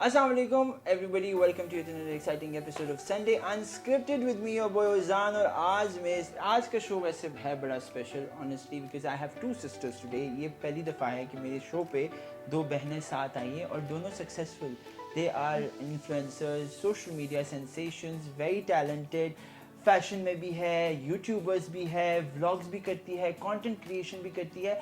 Assalamu alaikum everybody, welcome to another exciting episode of Sunday Unscripted with me your boy Ozan। और आज का show वैसे है बड़ा special honestly because I have two sisters today। ये पहली दफ़ा है कि मेरे शो पे दो बहनें साथ आई हैं और दोनों successful. They are influencers, social media sensations, very talented। Fashion में भी है, यूट्यूबर्स भी है, व्लॉग्स भी करती है, कंटेंट क्रिएशन भी करती है,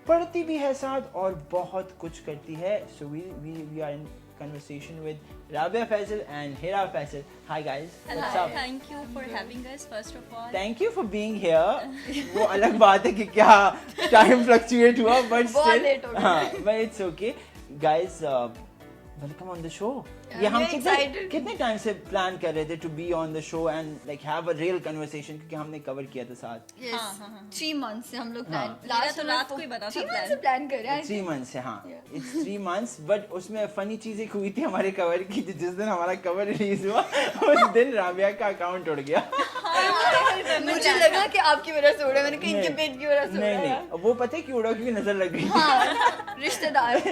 पढ़ती भी है साथ और बहुत कुछ करती है। So we are in conversation with Rabia Faisal and Hira Faisal. Hi guys. Hello. What's up? Thank you for having us first of all. Thank you for being here. वो अलग बात है कि क्या टाइम फ्लक्चुएट हुआ but बहुत still late हो गया। हाँ but it's okay guys। welcome on the show। ये हम कितने टाइम से प्लान कर रहे थे to be on the show and like have a real conversation क्योंकि हमने कवर किया था साथ। हाँ। 3 months से हम लोग हाँ। लास्ट तो रात को ही बता था 3 months plan। से प्लान कर रहे हैं 3 months से हाँ it's 3 months but उसमें फनी चीज एक हुई थी हमारे कवर की। जिस दिन हमारा कवर रिलीज हुआ उस दिन राबिया का अकाउंट उड़ गया। मुझे लगा कि आपकी वजह से उड़ा, मैंने कहा इनके नहीं। पेट की वजह से नहीं उड़ा नहीं वो पता है क्यों उड़ा क्योंकि नजर लग गई। हाँ रिश्तेदार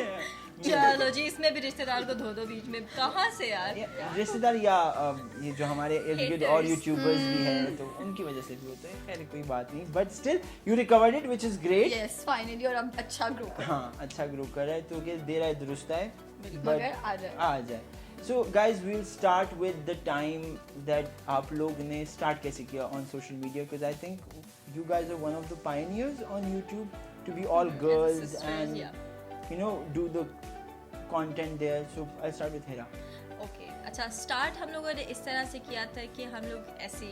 चलो जी, इसमें भी रिश्तेदार को धो दो बीच में, कहाँ से यार। रिश्तेदार या ये जो हमारे इर्द गिर्द और Haters। यूट्यूबर्स भी हैं तो उनकी वजह से भी होता है। खैर कोई बात नहीं but still you recovered it which is great. Yes finally और अब अच्छा ग्रुप है हाँ अच्छा ग्रो कर रहा है तो कि देर है दुरुस्त है मगर आ जाए आ जाए। So guys we'll start with the time that आप लोग ने स्टार्ट कैसे किया on social media because I think you guys are one of the pioneers on YouTube to be all girls sisters, and yeah। You know do the content there. So I start with Hira. Okay अच्छा, start हम लोगों ने इस तरह से किया था कि हम लोग ऐसी,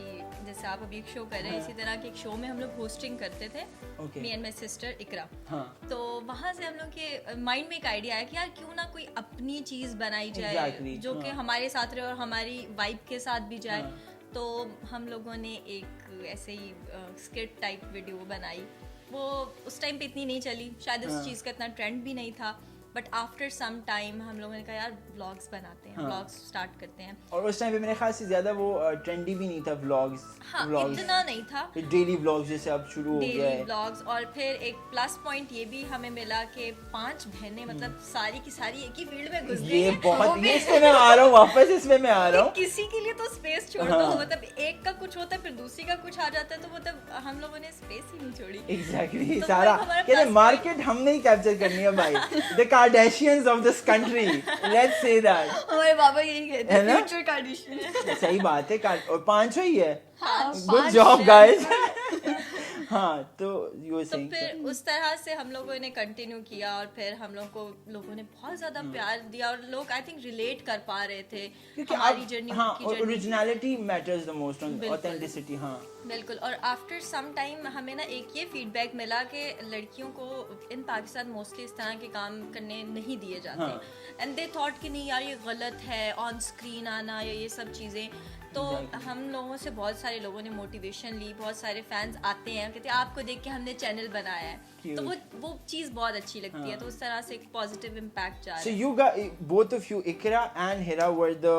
जैसे आप अभी एक शो कर रहे हैं, हाँ। इसी तरह के एक शो में हम लोग होस्टिंग करते थे, okay me and my sister Iqra. हाँ तो वहाँ से हम लोग के माइंड में एक आइडिया आया कि यार क्यों ना कोई अपनी चीज़ बनाई जाए Exactly, जो कि हाँ। हमारे साथ रहे और हमारी वाइब के साथ भी जाए। हाँ। तो हम लोगों ने एक ऐसे ही स्किट टाइप वीडियो बनाई। वो उस टाइम पे इतनी नहीं चली, शायद हाँ। उस चीज़ का इतना ट्रेंड भी नहीं था, बट आफ्टर सम टाइम हम लोगों ने कहा यार व्लॉग्स बनाते हैं, हाँ। व्लॉग्स स्टार्ट करते हैं। और उस टाइम पे मेरे ख्याल से ज्यादा वो ट्रेंडी भी नहीं था व्लॉग्स। हाँ इतना नहीं था, डेली व्लॉग्स जैसे अब शुरू हो गया डेली है। व्लॉग्स। और फिर एक प्लस पॉइंट ये भी हमें मिला कि 5 बहनें मतलब सारी की सारी एक ही फील्ड में घुस गई ये हैं। बहुत ये इसमें मैं आ रहा हूँ वापस इसमें मैं आ रहा हूँ। किसी के लिए तो स्पेस छोड़ हाँ। दो, मतलब एक का कुछ होता है फिर दूसरी का कुछ आ जाता है, तो मतलब हम लोगों ने स्पेस ही नहीं छोड़ी। एग्जैक्टली तो सारा वो हमारा कहते plus मार्केट हमने ही कैप्चर करनी है भाई। The Kardashians of this country, let's say that. हमारे बाबा यही कहते है हैं ना? फ्यूचर कंडीशन सही बात है और 5 ही है। हाँ गुड 5 जॉब गाइस। हाँ तो यू वर तो सेइंग फिर उस तरह से हम लोगों ने कंटिन्यू किया और फिर हम लोग को लोगों ने बहुत ज्यादा प्यार दिया और लोग आई थिंक रिलेट कर पा रहे थे क्योंकि हमारी आप जर्नी हाँ की journey. Originality matters the most on बिल्कुल। ऑथेंटिसिटी। हाँ बिल्कुल। और आफ्टर सम टाइम हमें ना एक ये फीडबैक मिला कि लड़कियों को इन पाकिस्तान मोस्टली इस तरह के काम करने नहीं दिए जाते हाँ। एंड दे थॉट कि नहीं यार ये गलत है ऑन स्क्रीन आना या ये सब चीज़ें। तो Exactly. हम लोगों से बहुत सारे लोगों ने मोटिवेशन ली, बहुत सारे फैंस आते हैं कहते हैं आपको देख के हमने चैनल बनाया है। Cute. तो वो चीज़ बहुत अच्छी लगती है, हाँ। तो उस तरह से एक पॉजिटिव इम्पैक्ट जा रहा So है। you got both of you, Ikra and Hira, were the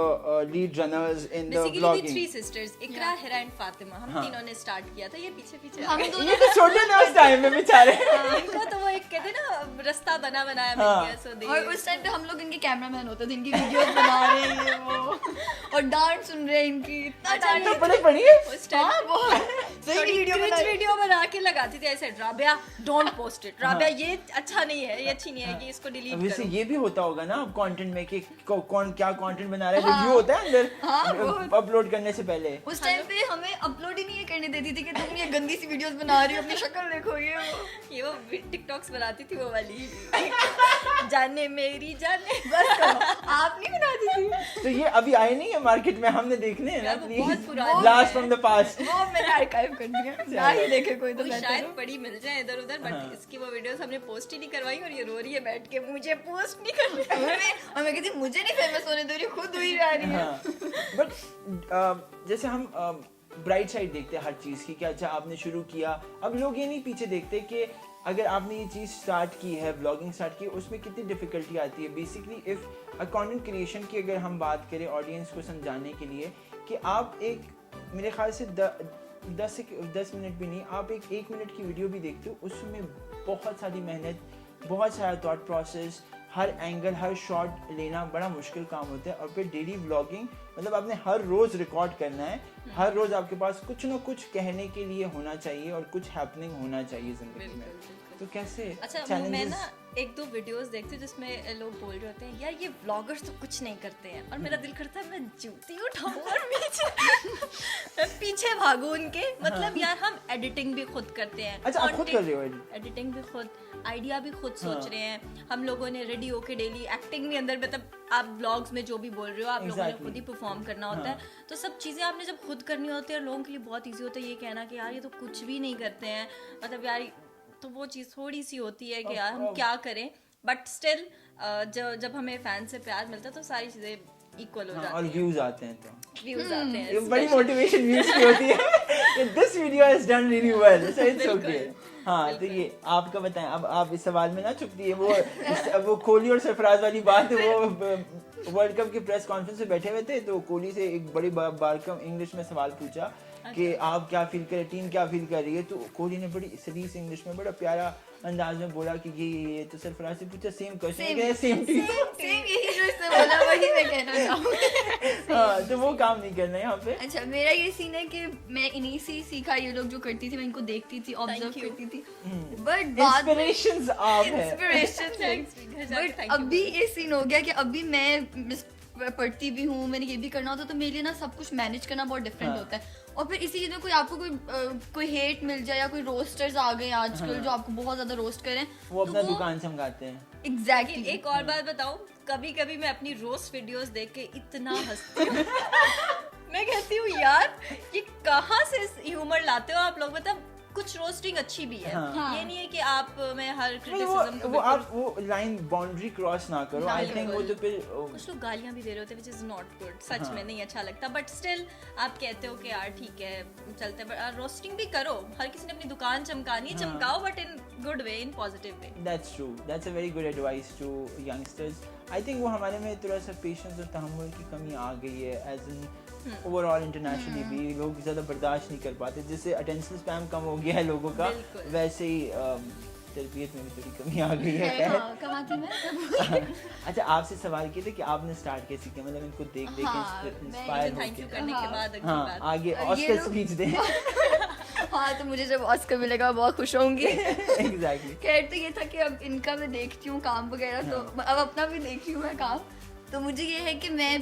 lead runners in the basically vlogging. 3 sisters, Iqra, Hira and Fatima, हम हाँ। तीनों ने स्टार्ट किया था। ये पीछे पीछे हम दोनों ये तो छोटे ना उस टाइम में बेचारे। इनको तो वो एक कहते हैं ना रास्ता बना बनाया मिल हाँ। गया। सो दे और उस टाइम पे हम लोग इनके कैमरामैन होते थे, इनकी वीडियोस बना रहे हैं ये वो और डांट सुन रहे हैं इनकी, इतना डांट तो बड़े पढ़ी है। उस टाइम हाँ बहुत सही वीडियो बना के लगाती थी ऐसे, Rabia don't post it, Rabia ये अच्छा नहीं है, ये अच्छी नहीं है, ये इसको डिलीट वैसे करो। ये भी होता होगा ना कंटेंट में कि कौन क्या कंटेंट बना रहा है। हाँ। रिव्यू होता है हाँ, अंदर बहुत। अपलोड करने से पहले। उस टाइम पे हमें अपलोड ही नहीं करने देती थी कि तुम ये गंदी सी वीडियोस बना रही हो, अपनी शक्ल देखो ये वो। ये वो टिकटॉक्स बनाती थी वो वाली जाने मेरी जाने। बस करो, आप नहीं बनाती थी तो ये अभी आए नहीं है मार्केट में, हमने देखने हैं ना यार, वो बहुत प्लीज। पुरानी ब्लास्ट है। From the past. वो मैंने आर्काइव कर दिया, ना ही देखे कोई तो वो बेहतर शायद हो। पड़ी मिल जाए इधर उधर, हाँ। बट इसकी वो वीडियोस हमने पोस्ट ही नहीं करवाई और ये रो रही है बैठ के, मुझे पोस्ट नहीं करनी। और मैं कहती मुझे नहीं फेमस होने दे रही, खुद हुई जा रही है। हाँ बट जैसे हम ब्राइट साइड देखते हैं हर चीज़ की कि अच्छा आपने शुरू किया। अब लोग ये नहीं पीछे देखते कि अगर आपने ये चीज़ स्टार्ट की है, ब्लॉगिंग स्टार्ट की, उसमें कितनी डिफ़िकल्टी आती है। बेसिकली इफ़ कंटेंट क्रिएशन की अगर हम बात करें ऑडियंस को समझाने के लिए कि आप एक मेरे ख्याल से 10 मिनट भी नहीं, आप एक मिनट की वीडियो भी देखते हो, उसमें बहुत सारी मेहनत, बहुत सारा थॉट प्रोसेस, हर एंगल हर शॉट लेना बड़ा मुश्किल काम होता है, और फिर डेली व्लॉगिंग मतलब आपने हर रोज रिकॉर्ड करना है, हर रोज आपके पास कुछ ना कुछ कहने के लिए होना चाहिए और कुछ हैपनिंग होना चाहिए जिंदगी में। तो कैसे अच्छा, मैं ना एक दो वीडियोस देखती हूँ जिसमें लोग बोल रहे होते हैं यार ये व्लॉगर्स तो कुछ नहीं करते हैं, और मेरा दिल करता है मैं जूती उठाऊं और मैं पीछे भागूं उनके। मतलब यार हम एडिटिंग भी खुद करते हैं। अच्छा, आप खुद कर रहे हो एडिटिंग भी खुद, आइडिया भी खुद सोच रहे हैं हम लोगों ने, रेडी होके डेली एक्टिंग भी अंदर, मतलब आप ब्लॉग्स में जो भी बोल रहे हो आप लोगों ने खुद ही परफॉर्म करना होता है। तो सब चीज़ें आपने जब खुद करनी होती है, लोगों के लिए बहुत ईजी होता है ये कहना कि यार ये तो कुछ भी नहीं करते हैं, मतलब यार तो वो चीज़ थोड़ी सी होती है कि यार हम क्या करें। बट स्टिल जब हमें फैन से प्यार मिलता है तो सारी चीज़ें इक्वल हो जाती हैं, और व्यूज आते हैं तो व्यूज आते हैं। ये बड़ी मोटिवेशन व्यूज की होती है। This video has done really well, so it's okay. हाँ, तो ये आपका बताएं, अब आप इस सवाल में ना चुपती है वो कोहली और सरफराज वाली बात है। वो वर्ल्ड कप के प्रेस कॉन्फ्रेंस में बैठे हुए थे, तो कोहली से एक बड़ी बार इंग्लिश में सवाल पूछा कि आप क्या फील कर रहे, टीम क्या फील कर रही है। तो कोहली ने बड़ी सलीस इंग्लिश में बड़ा प्यारा अंदाज में बोला कि ये तो सरफराज से पूछा same question, same team, same यही जो इसने बोला वही मैं कहना चाहूँगी। हाँ, तो वो काम नहीं करना है यहाँ पे। अच्छा, मेरा ये सीन है कि मैं इन्हीं से ही सीखा, ये लोग जो करती थी मैं इनको देखती थी, ऑब्जर्व करती थी, बट इंस्पिरेशंस आप है। बट अभी ये सीन हो गया कि अभी मैं पढ़ती भी हूँ, मैंने ये भी करना होता है, तो मेरे लिए ना सब कुछ मैनेज करना बहुत डिफरेंट होता है। और फिर इसी चीज़ में कोई आपको कोई हेट मिल जाए या कोई रोस्टर्स आ गए आजकल जो आपको बहुत ज्यादा रोस्ट करें, वो अपना दुकान चमकाते हैं। एग्जैक्टली। एक और बात बताऊं, कभी कभी मैं अपनी रोस्ट वीडियोस देख के इतना हंसती हूँ। मैं कहती हूँ यार ये कहाँ से ह्यूमर लाते हो आप लोग, मतलब कुछ रोस्टिंग अच्छी भी है। हाँ। ये नहीं है कि आप मैं हर क्रिटिसिज्म वो आप वो लाइन बाउंड्री क्रॉस ना करो। आई थिंक वो तो फिर कुछ लोग गालियां भी दे रहे होते हैं व्हिच इज नॉट गुड, सच में नहीं अच्छा लगता। बट स्टिल आप कहते हो कि यार ठीक है चलते हैं, रोस्टिंग भी करो, हर किसी ने अपनी दुकान चमकानी है, चमकाओ but in good way, in positive way. That's true, that's a very good advice to youngsters. I think वो हमारे में थोड़ा सा पेशेंस और तहम्मुल की कमी आ गई है, एज इन ओवरऑल इंटरनेशनली भी लोग ज़्यादा बर्दाश्त नहीं कर पाते। जैसे अटेंशन स्पैम कम हो गया है लोगों का, वैसे ही तरबियत में भी थोड़ी कमी आ गई है। अच्छा, आपसे सवाल किया था कि आपने स्टार्ट कैसे किया, मतलब इनको देख देख के इंस्पायर थैंक यू करने के बाद अगली हाँ, बात आगे ऑस्कर स्पीच दें। हाँ, तो मुझे जब ऑस्कर मिलेगा बहुत खुश होंगी। एग्जैक्टली। खैर, तो ये था कि अब इनका मैं देखती हूँ काम वगैरह, तो अब अपना भी देख रही हूँ मैं काम, तो मुझे ये है कि मैं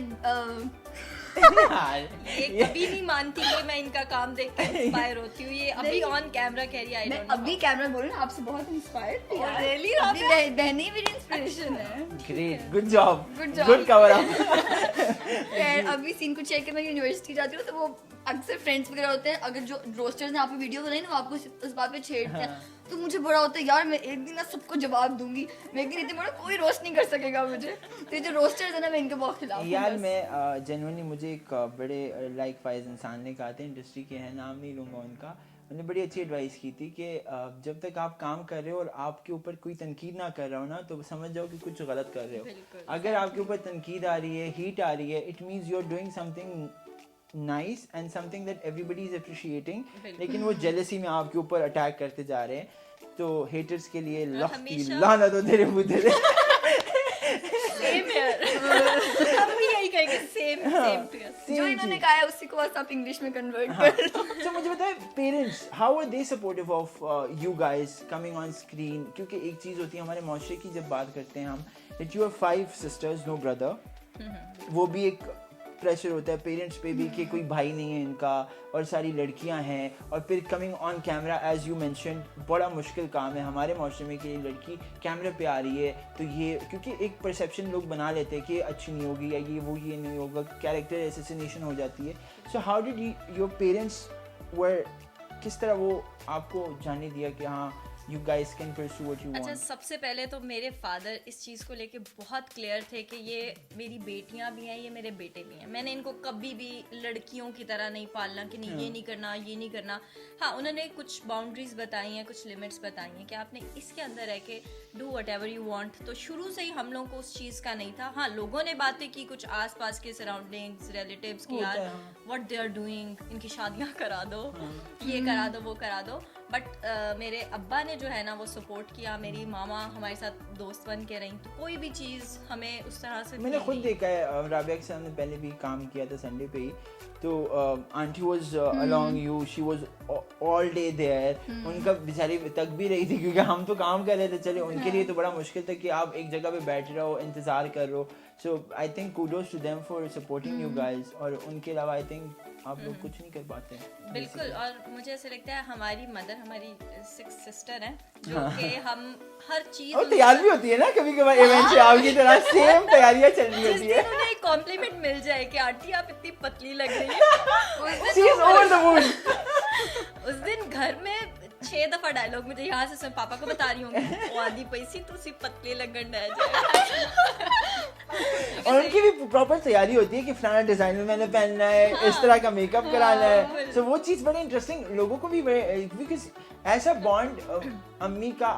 ये कभी नहीं मानती कि मैं इनका काम देख के इंस्पायर होती हूँ। ये अभी ऑन कैमरा कह रही है, आई मैं डोंट नो। अभी कैमरा बोल रही हूँ, आपसे बहुत इंस्पायर्ड थी यार। Really? अभी बहनी मेरी इंस्पिरेशन है। Great, good job, Good job. Good cover up. खैर, अभी सीन कुछ है कि मैं यूनिवर्सिटी जाती हूँ, तो वो अक्सर फ्रेंड्स वगैरह होते हैं, अगर जो रोस्टर्स ने आप वीडियो बनाई ना वो आपको उस बात पे छेड़ते हैं, तो मुझे बड़ा होता है यार मैं एक दिन ना सबको जवाब दूंगी, लेकिन इतने बड़ा कोई रोस्ट नहीं कर सकेगा मुझे। तो ये जो रोस्टर्स है ना, मैं इनके बहुत खिलाफ हूँ। यार मैं जेन्युइनली मुझे एक बड़े लाइक फाइज इंसान ने कहा था, इंडस्ट्री के हैं, नाम नहीं लूँगा उनका, मैंने बड़ी अच्छी एडवाइस की थी कि जब तक आप काम कर रहे हो और आपके ऊपर कोई तनकीद ना कर रहा हो ना, तो समझ जाओ कि कुछ गलत कर रहे हो। अगर आपके ऊपर तनकीद आ रही है, हीट आ रही है, it means you are doing something nice and something that everybody is appreciating, लेकिन वो जेलसी में आपके ऊपर अटैक करते जा रहे हैं। तो हेटर्स के लिए लानत हो तेरे बुद्धे। Same here. हम भी यही कहेंगे, सेम टू यस। जो इन्होंने कहा है उसी को बस आप इंग्लिश में कन्वर्ट कर लो। तो मुझे बताए, parents how are they supportive of you guys coming on screen? क्योंकि एक चीज़ होती है हमारे माशरे की, जब बात करते हैं हम, that you are 5 sisters, no brother, वो भी एक प्रेशर होता है पेरेंट्स पे भी कि कोई भाई नहीं है इनका और सारी लड़कियां हैं, और फिर coming on camera as you mention बड़ा मुश्किल काम है हमारे माशरे में कि ये लड़की कैमरे पे आ रही है, तो ये क्योंकि एक परसेप्शन लोग बना लेते हैं कि ये अच्छी नहीं होगी या ये नहीं होगा, कैरेक्टर एसेसिनेशन हो जाती है। So how did your parents were, किस तरह वो आपको जाने दिया कि हाँ you guys can pursue what you want? अच्छा, सबसे पहले तो मेरे फादर इस चीज़ को लेके बहुत क्लियर थे कि ये मेरी बेटियां भी हैं, ये मेरे बेटे भी हैं। मैंने इनको कभी भी लड़कियों की तरह नहीं पालना कि नहीं ये नहीं करना, ये नहीं करना। हाँ, उन्होंने कुछ बाउंड्रीज बताई हैं, कुछ लिमिट्स बताई हैं कि आपने इसके अंदर रह के डू व्हाटएवर यू वांट। तो शुरू से ही हम लोगों को उस चीज़ का नहीं था। हाँ, लोगों ने बातें की कुछ आसपास के सराउंडिंग्स, रिलेटिव्स की, यार व्हाट दे आर डूइंग, इनकी शादियाँ करा दो, ये करा दो, वो करा दो। बट मेरे अब्बा ने जो है ना वो सपोर्ट किया, मेरी मामा हमारे साथ दोस्त बन के रही, तो कोई भी चीज़ हमें उस तरह से मैंने feel खुद नहीं। देखा है, राबिया के साथ ने पहले भी काम किया था संडे पे ही, तो aunty was along you, she was all day there, उनका बेचारी तक भी रही थी क्योंकि हम तो काम कर रहे थे, चले उनके लिए तो बड़ा मुश्किल था कि आप एक जगह पे बैठ रहो इंतजार कर रहो, so I think kudos to them for supporting you guys, और उनके अलावा आई थिंक आप लोग कुछ नहीं कर पाते हैं बिल्कुल। और मुझे ऐसे लगता है हमारी मदर हमारी 6 सिस्टर हैं जो कि हम हर चीज और तैयार भी होती है ना कभी कभार इवेंट से, आपकी तरह सेम तैयारियां चल रही जिस होती दिन है, उन्हें एक कॉम्प्लीमेंट मिल जाए कि आंटी आप इतनी पतली लग रही है, she is over the moon, उस दिन घर में 6 दफा डायलॉग मुझे यहाँ से मैं पापा को बता रही हूँ, वो आदि पैसी तो सी पतली लगन रह जाए। और उनकी भी प्रॉपर तैयारी होती है कि फलाना डिजाइनर मैंने पहनना है, इस तरह का मेकअप कराना है, सो वो चीज़ बड़ी इंटरेस्टिंग लोगों को भी बिकॉज ऐसा बॉन्ड अम्मी का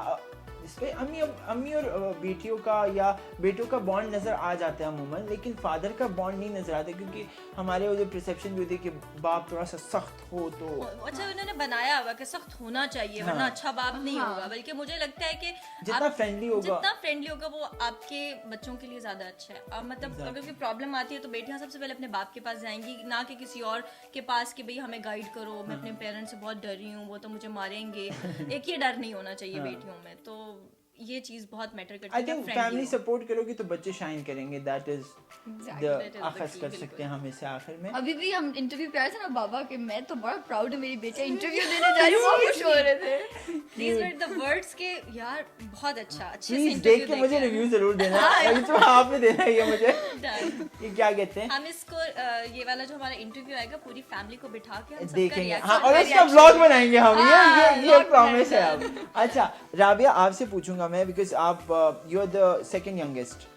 इस पे अम्मी और बेटियों का या बेटों का बॉन्ड नज़र आ जाता है अमूमन, लेकिन फादर का बॉन्ड नहीं नज़र आता क्योंकि हमारे वो जो परसेप्शन भी होती है कि बाप थोड़ा सा सख्त हो तो अच्छा उन्होंने बनाया हुआ कि सख्त होना चाहिए वरना अच्छा बाप नहीं होगा, बल्कि मुझे लगता है कि जितना फ्रेंडली होगा वो आपके बच्चों के लिए ज्यादा अच्छा है। अब मतलब अगर कोई प्रॉब्लम आती है तो बेटियां सबसे पहले अपने बाप के पास जाएंगी, ना कि किसी और के पास कि भाई हमें गाइड करो, मैं अपने पेरेंट्स से बहुत डर रही हूँ, वो तो मुझे मारेंगे। एक ये डर नहीं होना चाहिए बेटियों में, तो ये चीज बहुत मैटर करती है। आई थिंक फैमिली सपोर्ट करोगी तो बच्चे शाइन करेंगे, दैट इज द अखस कर सकते हैं हम इससे। आखिर में अभी भी हम इंटरव्यू पे आए थे ना बाबा के, मैं तो बड़ा प्राउड है मेरी बेटी इंटरव्यू देने जा रही है, बहुत खुश हो रहे थे। These were the words के यार बहुत अच्छे से प्लीज देख के मुझे रिव्यू जरूर देना, अभी तो आपने देना ही है मुझे कि क्या कहते हैं। हम इसको ये वाला जो हमारा इंटरव्यू आएगा पूरी फैमिली को बिठा के हम सबका देखेंगे, reaction हाँ, और करेंगे। इसका व्लॉग बनाएंगे हम, ये vlog प्रॉमिस है अब। अच्छा राबिया आपसे पूछूंगा मैं, बिकॉज आप you are the second youngest,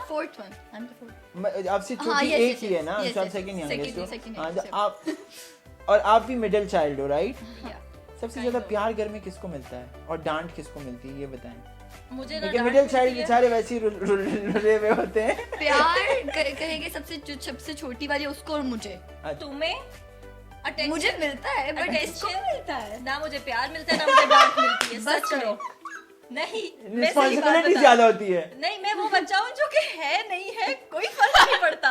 fourth one, I am the fourth. आपसे हाँ, छोटी yes, एक yes, ही है yes, ना, yes, तो आप yes, सेकंड second यंगेस्ट हो, youngest, आप और आप भी मिडिल चाइल्ड हो, राइट? Yeah. सबसे ज्यादा प्यार घर में किसको मिलता है और डांट किसको मिलती है, ये बताएं। मुझे ना क्योंकि डांट मिडिल चाइल्ड मिलती है। बेचारे वैसे ही रुले हुए होते हैं। प्यार कहेंगे सबसे छोटी वाली उसको और मुझे, तुम्हें attention- मुझे मिलता है बट attention इसको मिलता है। ना मुझे प्यार मिलता है ना मुझे डांट मिलती है, बस सच करो। में नहीं, मैं सही बात रिस्पॉन्सिबिलिटी बता- ज्यादा होती है। नहीं, मैं वो बच्चा हूँ जो कि है नहीं है, कोई फर्क नहीं पड़ता।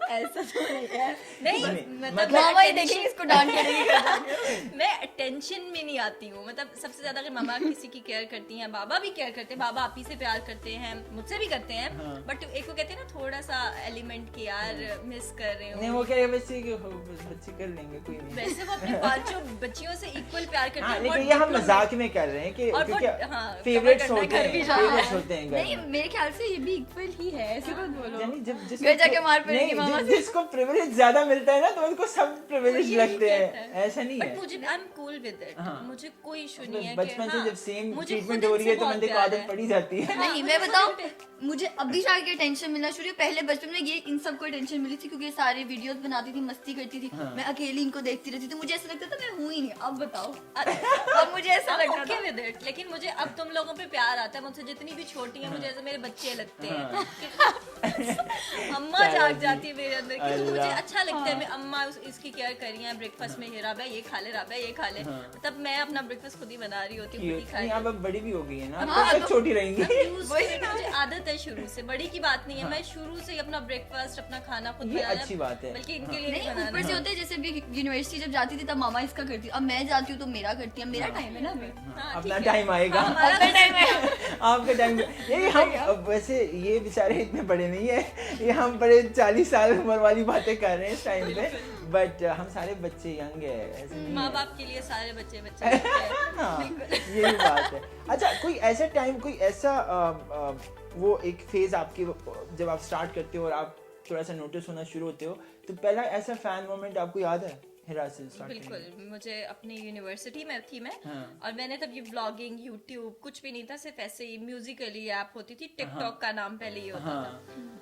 ऐसा तो नहीं है। नहीं मतलब मामा ही देखेंगे इसको डांट करेंगे। मैं अटेंशन में नहीं आती हूँ, मतलब सबसे ज्यादा अगर मामा किसी की केयर करती हैं, बाबा भी केयर करते हैं, बाबा आप ही से प्यार करते हैं, मुझसे भी करते हैं, हाँ। बट एक को कहते हैं ना थोड़ा सा एलिमेंट की यार मिस कर रहे नहीं हो। वो कह रहे बच्चे कि हो, बच्चे कर लेंगे, कोई नहीं। वैसे वो अपने पांचों बच्चियों से इक्वल प्यार करते हाँ, हैं। लेकिन बहुत ये हम diplomatic- मजाक में कर रहे हैं कि और वो- क्योंकि हाँ, फेवरेट्स cover करना होते घर हैं, भी फेवरेट्स होते हैं घर नहीं में। मेरे ख्याल से ये भी इक्वल ही है, ऐसे मत बोलो। यानी जिसको घर जाके मार पड़ेगी नहीं, मामा से। जिसको प्रिविलेज ज्यादा मिलता है ना तो उनको सब प्रिविलेज यही लगते कहता हैं, है। ऐसा नहीं बट है। मुझे I am cool with it, हाँ। मुझे कोई इशू नहीं है कि बचपन से हाँ, जब सेम मुझे ट्रीटमेंट खुद हो रही है इनसे तो बहुत बंदे को प्यार आदत है। पड़ी जाती है। नहीं मैं बताऊं, मुझे अभी जाके टेंशन मिलना शुरू हुई। पहले बचपन में ये इन सबको टेंशन मिली थी क्योंकि ये सारे वीडियोस बनाती थी, मस्ती करती थी, हाँ। मैं अकेली इनको देखती रहती थी, मुझे ऐसा लगता था मैं हूं ही नहीं। अब बताओ, अब मुझे ऐसा लगता ओके था। विद इट, लेकिन मुझे अब तुम लोगों पे प्यार आता है, मुझसे जितनी भी छोटी है मुझे ऐसे मेरे बच्चे लगते हैं। अम्मा जाग जाती है मेरे अंदर कि तो मुझे अल्लाह। अच्छा लगता है, मैं अम्मा इसकी केयर कर रही है, ब्रेकफास्ट में हेरा भाई ये खा ले, राबा ये खा ले, तब मैं अपना ब्रेकफास्ट खुद ही बना रही होती हूँ, खुद ही खा नहीं रही अब बड़ी भी हो गई है ना, हाँ, अब तक छोटी रहेंगी। मुझे आदत है शुरू से, बड़ी की बात नहीं है, मैं शुरू से ही अपना ब्रेकफास्ट अपना खाना खुद ये बनाना, अच्छी बात है। बल्कि इनके लिए नहीं नहीं ऊपर बनाना। से होते हैं, जैसे भी यूनिवर्सिटी जब जाती थी तब मामा इसका करती, अब मैं जाती हूँ तो मेरा करती है। मेरा टाइम है ना अभी, हाँ, अपना ठीक है। टाइम आएगा, अपना टाइम है। आपका टाइम। ये हम वैसे ये बेचारे इतने बड़े नहीं है, ये हम बड़े 40 साल उम्र वाली बातें कर रहे हैं इस टाइम पे, बट हम सारे बच्चे यंग है, ऐसे नहीं माँ है। बाप के लिए सारे बच्चे बच्चे होते हैं। हाँ, यही बात है। अच्छा कोई ऐसा टाइम, कोई ऐसा वो एक फेज आपकी जब आप स्टार्ट करते हो और आप थोड़ा सा नोटिस होना शुरू होते हो, तो पहला ऐसा फैन मोमेंट आपको याद है हिरा से स्टार्ट? बिल्कुल, मुझे अपनी यूनिवर्सिटी में थी मैं, हाँ। और मैंने तब ये व्लॉगिंग, यूट्यूब कुछ भी नहीं था, सिर्फ ऐसे ही म्यूजिकली ऐप होती थी, टिकटॉक का नाम पहले ही होता था,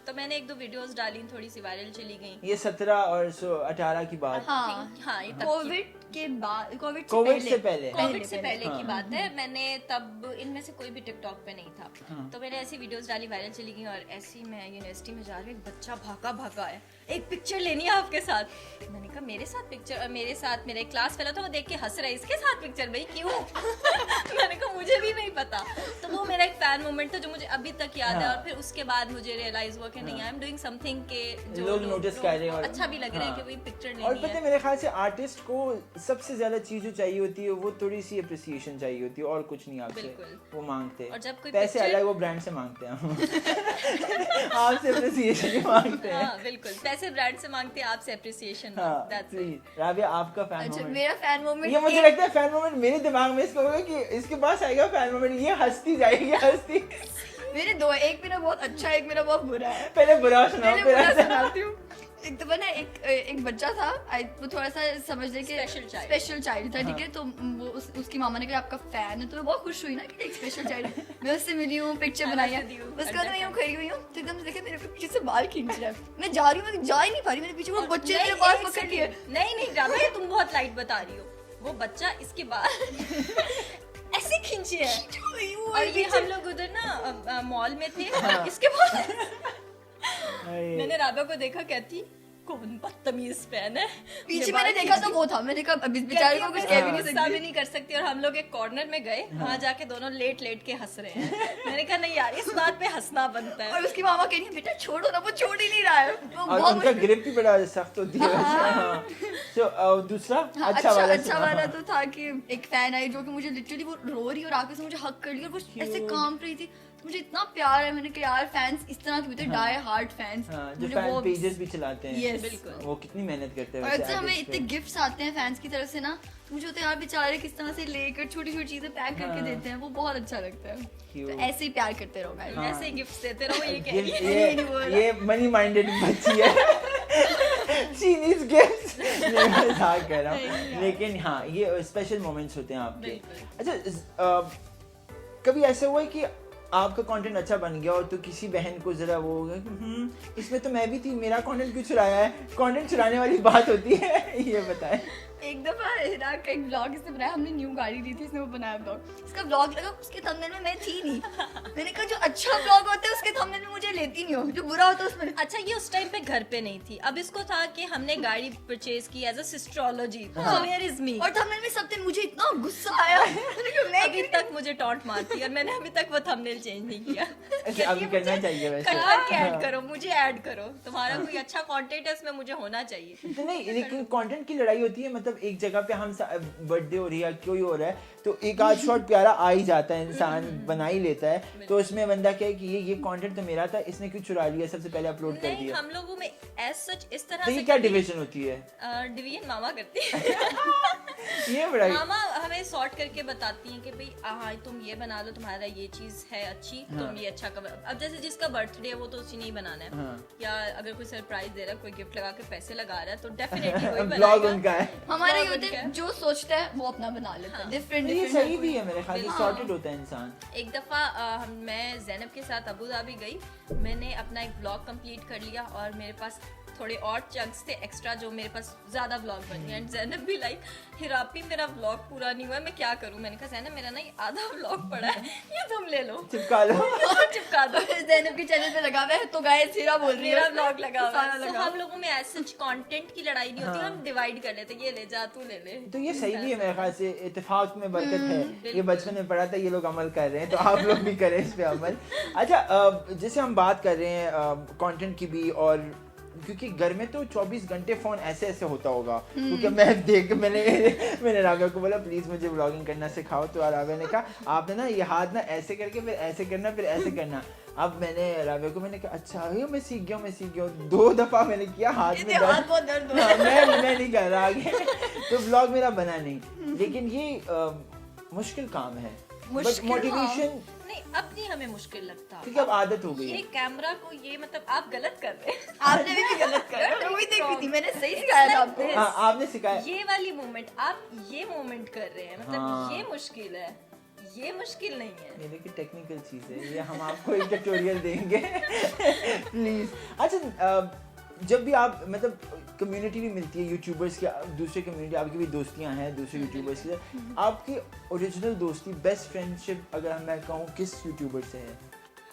तो मैंने 1-2 वीडियोस डाली, थोड़ी सी वायरल चली गई। ये 17 और 18 की बात। हाँ हाँ, ये तब की- कोविड के बाद कोविड कोविड से पहले कोविड से पहले हाँ। की बात है। मैंने तब इनमें से कोई भी टिकटॉक पे नहीं था, हाँ। तो मैंने ऐसी वीडियोस डाली, वायरल चली गई। और ऐसी मैं यूनिवर्सिटी में जा रही हूँ, एक बच्चा भागा है, एक पिक्चर लेनी है आपके साथ। मैंने कहा मेरे साथ पिक्चर, और मेरे साथ मेरा एक क्लास फेलो था, वो देख के हंस रहा है, इसके साथ पिक्चर भाई क्यों? मैंने कहा मुझे भी नहीं पता। तो वो मेरा एक फैन मोमेंट था जो मुझे अभी तक याद है। हाँ। और फिर उसके बाद मुझे रियलाइज हुआ कि नहीं, आई एम डूइंग समथिंग के जो लोग notice कर रहे हैं और- अच्छा भी लग रहा है हाँ। कि भाई पिक्चर और लेनी पता है है। मेरे ख्याल से आर्टिस्ट को सबसे ज्यादा चीज जो चाहिए होती है वो थोड़ी सी अप्रिसिएशन चाहिए होती है, और कुछ नहीं आपसे बिल्कुल। वो मांगते हैं। और जब कोई पैसे picture- अलग वो ब्रांड से मांगते हैं आपसे अप्रिसिएशन ही मांगते हैं। हाँ बिल्कुल, पैसे ब्रांड से मांगते हैं, आपसे अप्रिसिएशन। हाँ दैट्स इट। प्लीज राबिया आपका फैन अच्छा मोमेंट। मेरा फैन मोमेंट ये मुझे लगता है फैन मोमेंट मेरे दिमाग में इसका होगा कि इसके पास आएगा फैन मोमेंट, ये हंसती जाएगी हंसती। मेरे दो, एक मेरा बहुत अच्छा है, एक मेरा बहुत बुरा है। पहले बुरा सुनाओ पहले फिर बुरा अच्छा। सुनाती हूँ। एक तो ना एक बच्चा था, वो थोड़ा सा समझ ले कि स्पेशल चाइल्ड था, ठीक है। तो वो उसकी मामा ने कहा आपका फैन है, तो मैं बहुत खुश हुई ना कि एक स्पेशल चाइल्ड है। मैं उससे मिली हूँ, पिक्चर बनाई है। उसके बाद मैं यूँ खड़ी हुई हूँ, तो एकदम से देखे मेरे को पीछे से बाल खींच रहा है। मैं जा रही हूँ, मैं जा ही नहीं पा रही, मेरे पीछे वो बच्चे मेरे बाल पकड़ लिए। नहीं राबिया, तुम बहुत लाइट बता रही हो। वो बच्चा इसके बाल ऐसे खींचे है। और ये हम लोग उधर ना मॉल में थे, इसके बाद मैंने राबिया को देखा, कहती कौन बदतमीज फैन है। पीछे मैंने देखा तो वो था, मैंने कहा अभी बेचारे को कुछ कह भी नहीं गुस्सा भी नहीं कर सकती। और हम लोग एक कॉर्नर में गए, वहाँ जाके दोनों लेट के हंस रहे हैं। मैंने कहा नहीं यार, इस बात पे हंसना बनता है। और उसकी मामा कह रही है बेटा छोड़ो ना, वो छोड़ ही नहीं रहा है। वो और बहुत उनका ग्रिप भी बड़ा सख्त होती है वैसे। तो दूसरा अच्छा वाला तो था कि एक फैन आई जो कि मुझे लिटरली वो रो रही और आके से मुझे हक कर लिया और वो ऐसे कांप रही थी। मुझे इतना प्यार है, मैंने कहा यार फैंस इस तरह के होते हैं, डाई हार्ड फैंस जो फैन पेजेस भी चलाते हैं। Yes. बिल्कुल। वो कितनी मेहनत करते हैं और वैसे अक्सर हमें artists इतने पे। गिफ्ट्स आते हैं फैंस की तरफ से ना, तो मुझे होता है यार बेचारे किस तरह से लेकर छोटी छोटी चीजें पैक करके हाँ। देते हैं, वो बहुत अच्छा लगता है। Cute. तो ऐसे ही प्यार करते रहो guys। हाँ। ऐसे गिफ्ट देते रहो, ये कह रही है। ये मनी माइंडेड बच्ची है। She needs gifts। मैं मजाक कर रहा हूँ, लेकिन हाँ ये स्पेशल मोमेंट्स होते हैं आपके। अच्छा कभी ऐसा हुआ है कि आपका कंटेंट अच्छा बन गया और तो किसी बहन को जरा वो होगा कि इसमें तो मैं भी थी, मेरा कंटेंट क्यों चुराया है? कंटेंट चुराने वाली बात होती है, ये बताएं। एक दफा हिराक का एक ब्लॉग इसने बनाया, हमने न्यू गाड़ी ली थी, इसने वो बनाया ब्लॉग। इसका ब्लॉग लगा, उसके थंबनेल में मैं थी नहीं। मैंने कहा जो अच्छा ब्लॉग होता है उसके थंबनेल में मुझे लेती नहीं हो, जो बुरा होता है उसमें। अच्छा ये उस टाइम पे घर पे नहीं थी, अब इसको था कि हमने गाड़ी परचेज की एज अ सिस्ट्रोलॉजी, सो हियर इज मी। और थंबनेल में सब दिन मुझे इतना गुस्सा आया। मैंने कहा मैं अभी तक मुझे टॉन्ट मारती है और मैंने अभी तक वो थंबनेल चेंज नहीं किया। ऐसे अभी करना चाहिए वैसे। कट करके ऐड करो, मुझे ऐड करो, तुम्हारा कोई अच्छा कंटेंट है उसमें मुझे होना चाहिए। तो नहीं, लेकिन कंटेंट की लड़ाई होती है। मतलब एक जगह पे हम बर्थडे हो रही है, कोई हो रहा है, तो एक आध शॉट प्यारा आ ही जाता है, इंसान बना ही लेता है। तो उसमें बंदा कहे कि ये कंटेंट तो मेरा था, इसने क्यों चुरा लिया, सबसे पहले अपलोड कर नहीं, दिया। हम लोगों में एज सच इस तरह तो से ये क्या डिवीजन होती है? डिवीजन मामा करती है। ये बड़ा मामा हमें सॉर्ट करके बताती हैं कि भाई हाँ तुम ये बना लो, तुम्हारा ये चीज है अच्छी, तुम ये अच्छा कवर। अब जैसे जिसका बर्थडे है वो तो उसी ने ही बनाना है, हाँ। या अगर कोई सरप्राइज दे रहा है, कोई गिफ्ट लगा के पैसे लगा रहा है, तो डेफिनेटली वही ब्लॉग बनाएगा। उनका है। हमारा ये Vlog होता उनका है है। जो सोचता है वो अपना बना लेता है, डिफरेंट ये सही भी है मेरे ख्याल से, हाँ। सॉर्टेड होता है इंसान। एक दफा मैं ज़ैनब के साथ अबू धाबी गई, मैंने अपना एक ब्लॉग कंप्लीट कर लिया और मेरे पास थोड़े और चंक्स थे एक्स्ट्रा जो मेरे पास ज्यादा व्लॉग बन गए। एंड ज़ैनब भी लाइक हिरापी मेरा व्लॉग पूरा नहीं हुआ, मैं क्या करूं? मैंने कहा ज़ैनब मेरा ना ये आधा व्लॉग पड़ा है, ये तुम ले लो, चिपका लो। चिपका दो। ज़ैनब के चैनल पे लगा हुआ है तो गाइस हिरा बोल रही है मेरा व्लॉग लगा हुआ सारा है। तो लगा। हम लोगों में ऐसे कंटेंट की लड़ाई नहीं होती, हम डिवाइड कर लेते, ये ले जा, तू ले ले। तो ये सही भी है मेरे ख्याल से, इत्तेफाक में बरकत है। ये बचपन में पढ़ा था, ये लोग अमल कर रहे हैं, तो आप लोग भी करें इस पे अमल। अच्छा जैसे हम बात कर रहे हैं कंटेंट की भी, और क्योंकि घर में तो 24 घंटे फोन ऐसे ऐसे होता होगा, क्योंकि मैंने राबिया को बोला प्लीज मुझे व्लॉगिंग करना सिखाओ, तो राबिया ने कहा आपने ना ये हाथ ना ऐसे करके फिर ऐसे करना फिर ऐसे करना। अब मैंने राबिया को मैंने कहा अच्छा ये मैं सीख गया हूँ। 2 दफा मैंने किया, हाथ में हाथ बहुत दर्द हो रहा हाँ, मैं नहीं कर रहा आगे, तो व्लॉग मेरा बना नहीं। लेकिन ये मुश्किल काम है, बट मुश्किल मोटिवेशन नहीं, अब नहीं हमें मुश्किल लगता, क्योंकि अब आदत हो गई ये है। कैमरा को ये मतलब आप गलत कर रहे हैं। आपने भी गलत करा, वही देख रही थी, मैंने सही सिखाया था आपको। This. हाँ आपने सिखाया। ये वाली मोमेंट, आप ये मोमेंट कर रहे हैं, मतलब हाँ। ये मुश्किल है, ये मुश्किल नहीं है। ये देखिए टेक्निकल चीज़ है ये, हम आपको एक ट्यूटोरियल देंगे प्लीज। अच्छा जब भी आप मतलब कम्युनिटी भी मिलती है यूट्यूबर्स की, दूसरे कम्युनिटी, आपकी भी दोस्तियां हैं दूसरे यूट्यूबर्स के साथ। आपकी ओरिजिनल दोस्ती, बेस्ट फ्रेंडशिप अगर मैं कहूँ किस यूट्यूबर से है?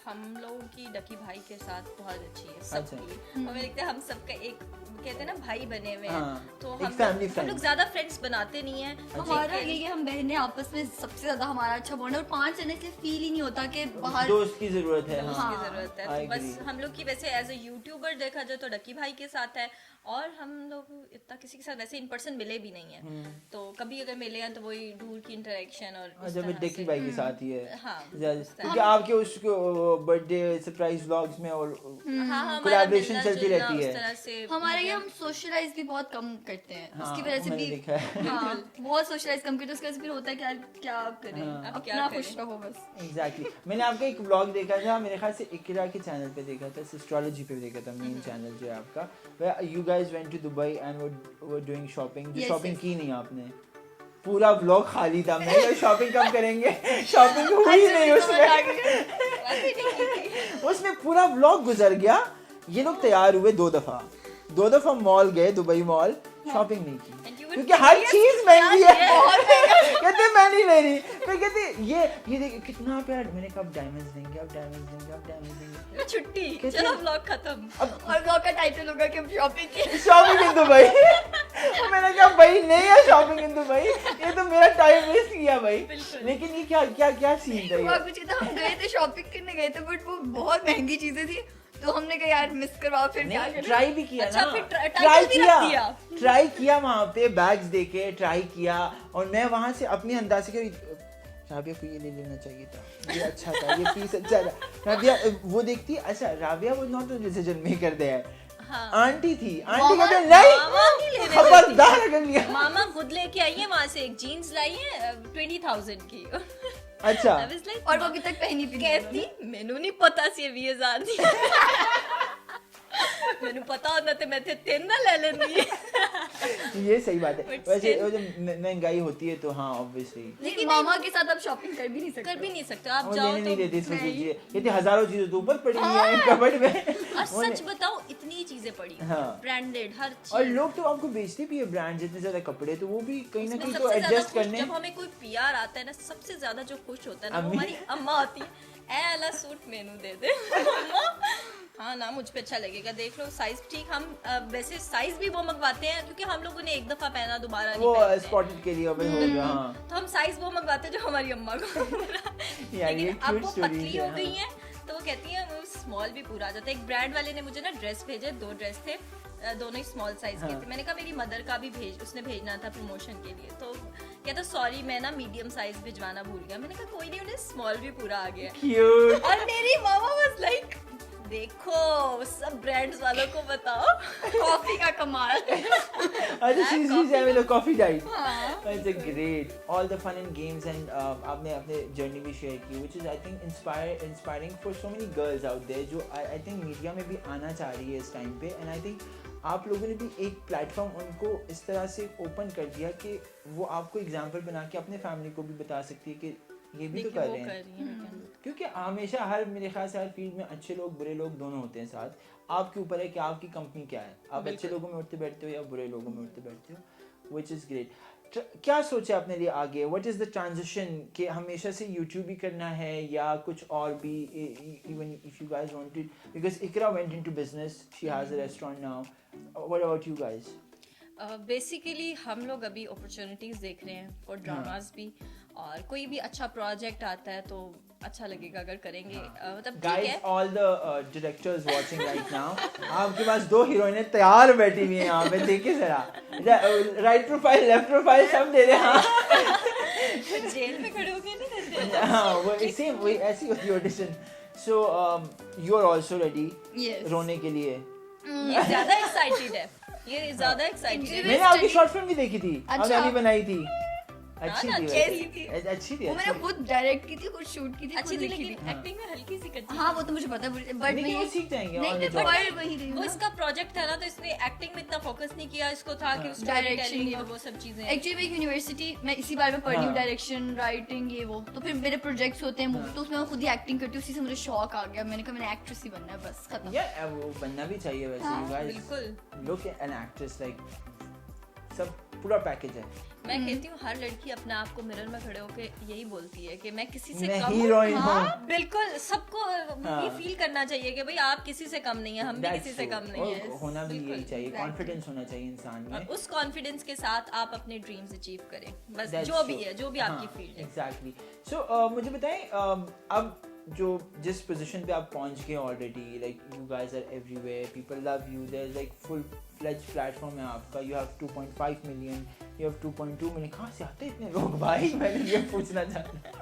हम लोगों की डकी भाई के साथ बहुत अच्छी है सबकी, और मुझे लगता है हम सबका एक कहते हैं ना भाई बने हुए हैं, तो हम लोग ज्यादा फ्रेंड्स बनाते नहीं है। हमारा ये कि हम बहनें आपस में सबसे ज्यादा हमारा अच्छा बॉन्ड है, और 5 जने से फील ही नहीं होता कि बाहर दोस्त की जरूरत है। दोस्त की जरूरत है, तो बस हम लोग की वैसे एज अ यूट्यूबर देखा जाए तो डकी भाई के साथ है, और हम लोग इतना किसी के साथ वैसे इन पर्सन मिले भी नहीं है, तो कभी अगर मिले हैं तो वही दूर की इंटरेक्शन और जब डकी भाई के साथ ही है। हाँ, क्योंकि आपके उसको बर्थडे सरप्राइज व्लॉग्स में और हाँ, कोलैबोरेशन चलती रहती है। हमारे यहाँ हम सोशलाइज भी बहुत कम करते हैं, हाँ, उसकी वजह से मैंने भी देखा है। हाँ, बहुत सोशलाइज कम करते हैं, उसकी वजह से फिर होता है कि यार क्या करें, अब क्या अपना करें? खुश रहो बस। एग्जैक्टली मैंने आपका एक व्लॉग देखा था, मेरे ख्याल से इकरा के चैनल पे देखा था, एस्ट्रोलॉजी पे देखा था, मेन चैनल जो है आपका। You guys went to Dubai and were doing shopping. जो शॉपिंग की नहीं आपने, पूरा व्लॉग खाली था। मैं शॉपिंग कब करेंगे, शॉपिंग हुई नहीं उसमें पूरा व्लॉग गुजर गया। ये लोग तैयार हुए 2 दफा मॉल गए, दुबई मॉल, शॉपिंग नहीं की क्योंकि हर चीज महंगी है। कहते मैं नहीं ले रही, फिर कहते ये देखिए कितना प्यार। मैंने कहा डायमंड्स देंगे, अब डायमंड्स देंगे, छुट्टी, चलो व्लॉग खत्म। और व्लॉग का टाइटल होगा कि हम शॉपिंग इन दुबई। मैंने कहा भाई नहीं है शॉपिंग इन दुबई, ये तो मेरा टाइम वेस्ट किया भाई। लेकिन ये क्या सीन था ये? कुछ था, हम गए थे शॉपिंग करने गए थे, बट वो बहुत महंगी चीजें थी, तो हमने कहा यार मिस करवाओ, फिर क्या करें। ट्राई भी किया अच्छा, ना, फिर ट्राई किया वहाँ पे, बैग्स देके ट्राई किया, और मैं वहाँ से अपने अंदाज से राबिया को ये ले लेना चाहिए था, ये अच्छा था, ये पीस अच्छा था। राबिया वो देखती, अच्छा राबिया वो नॉट डिसीजन मेकर दे है। हाँ। आंटी थी, आंटी कहते नहीं खबरदार अगर लिया। मामा खुद लेके आई है वहाँ से, एक जीन्स लाई है 20,000 की। अच्छा, और वो अभी तक पहनी भी कहती मैनू नहीं पता सी 20,000 दी। मैनू पता होता तो मैं थे 3 ना ले लेंदी। ये सही बात है। वैसे वो जब महंगाई होती है तो हाँ ऑब्वियसली, लेकिन मामा के साथ आप शॉपिंग कर भी नहीं सकते, आप जाओ नहीं तो देते, सोचिए ये हजारों चीजें तो ऊपर पड़ी हैं कबर्ड में। और सच बताओ इतनी चीजें पड़ी, ब्रांडेड हर चीज, और लोग तो आपको बेचते भी है ब्रांड, इतने ज्यादा कपड़े, तो वो भी कहीं ना कहीं तो एडजस्ट करने। जब हमें कोई पीआर आता है ना, सबसे ज्यादा जो खुश होता है ना, वो हमारी अम्मा होती है। ए वाला सूट मेनू दे दे हाँ ना, मुझ पे अच्छा लगेगा, देख लो साइज ठीक। हम वैसे साइज भी वो मंगवाते हैं क्योंकि हम लोगों ने एक दफा पहना दोबारा नहीं पहनते, वो स्पॉटेड के लिए हो गया। हाँ, तो हम साइज वो मंगवाते हैं जो हमारी अम्मा को। लेकिन अब वो पतली हो गई है तो वो कहती है वो स्मॉल भी पूरा आ जाता है। एक ब्रांड वाले ने मुझे ना ड्रेस भेजे, 2 ड्रेस थे, दोनों ही स्मॉल साइज के थे। मैंने कहा मेरी मदर का भी उसने भेजना था प्रमोशन के लिए, तो कहता सॉरी मैं ना मीडियम साइज भिजवाना भूल गया। मैंने कहा कोई नहीं, उन्हें स्मॉल भी पूरा आ गया। क्यूट। और मेरी मामा वाज लाइक देखो सब ब्रांड्स वालों को बताओ कॉफी का कमाल। अच्छा she's having a coffee diet. That's a great. All the fun and games and आपने अपने जर्नी भी शेयर की, which is I think inspiring for so many girls out there जो I think मीडिया में भी आना चाह रही है इस टाइम पे, and I think आप लोगों ने भी एक प्लेटफॉर्म उनको इस तरह से ओपन कर दिया कि वो आपको एग्जाम्पल बना के अपने फैमिली को भी बता सकती है कि ये भी तो कर रहे हैं। क्योंकि हमेशा हर मेरे ख्याल से हर फील्ड में अच्छे लोग बुरे लोग दोनों होते हैं साथ। आपके ऊपर है कि आपकी कंपनी क्या है, आप अच्छे लोगों में उठते बैठते हो या बुरे लोगों में उठते बैठते हो, विच इज़ ग्रेट। क्या सोचा अपने लिए आगे, व्हाट इज़ द ट्रांजिशन कि हमेशा से यूट्यूब ही करना है या कुछ और भी, even if you guys wanted, because Iqra went into business, she has a restaurant now, what about you guys? Basically हम लोग अभी अपॉर्चुनिटीज देख रहे हैं फॉर ड्रामास भी, और कोई भी अच्छा प्रोजेक्ट आता है तो अच्छा लगेगा अगर करेंगे। मतलब guys all the directors watching right now, आपके पास 2 हीरोइनें तैयार बैठी हुई हैं यहाँ पे, देखिए जरा, राइट प्रोफाइल लेफ्ट प्रोफाइल सब दे रहे हैं। हाँ जेल में खड़े होके नहीं करते। हाँ वो सेम वही ऐसी होती है audition. So you are also ready रोने के लिए? ये ज्यादा एक्साइटेड है, ये ज्यादा एक्साइटेड है। मैंने आपकी शॉर्ट फिल्म भी देखी थी, आपने अभी बनाई थी, अच्छी ना, थी अच्छी थी। अच्छी थी वो मैंने खुद डायरेक्ट की थी, खुद शूट की थी, अच्छी खुद थी, लिखी लेकिन थी। एक्टिंग में हल्की सी कच्ची हाँ वो तो मुझे पता है, बट लेकिन वो सीख जाएंगे on the नहीं job. पर वही रही वो ना। इसका प्रोजेक्ट था ना, तो इसने एक्टिंग में इतना फोकस नहीं किया, इसको था कि स्टोरी Direction टेलिंग या- और वो सब चीजें। एक्चुअली मैं यूनिवर्सिटी मैं इसी बारे में पढ़ रही हूँ, हाँ। डायरेक्शन राइटिंग ये वो, तो फिर मेरे प्रोजेक्ट्स होते हैं हाँ। तो उसमें मैं खुद ही एक्टिंग करती हूँ, उसी से मुझे शौक आ गया, मैंने कहा मैंने एक्ट्रेस ही बनना है, बस खत्म। Yeah, वो बनना भी चाहिए वैसे हाँ, you guys बिल्कुल। look at an actress like सब पूरा पैकेज है मैं कहती हूँ हर लड़की अपने आप को मिरर में खड़े होके यही बोलती है कि मैं किसी से मैं कम हीरोइन हाँ, हूँ बिल्कुल सबको हाँ। ये फील करना चाहिए कि भाई आप किसी से कम नहीं है, हम भी That's किसी से true. कम नहीं और है। होना भी बिल्कुल। यही चाहिए Exactly. कॉन्फिडेंस होना चाहिए इंसान में और उस कॉन्फिडेंस के साथ आप अपने ड्रीम्स अचीव करें, बस That's जो भी true. है, जो भी आपकी हाँ, फील्ड है। exactly. So, मुझे बताएं अब जो जिस पोजीशन पे आप पहुंच गए already, like you guys are everywhere, people love you, there is like full fledge platform है आपका, you have 2.5 million, you have 2.2 million, कहाँ से आते हैं इतने लोग भाई? मैंने ये पूछना चाहता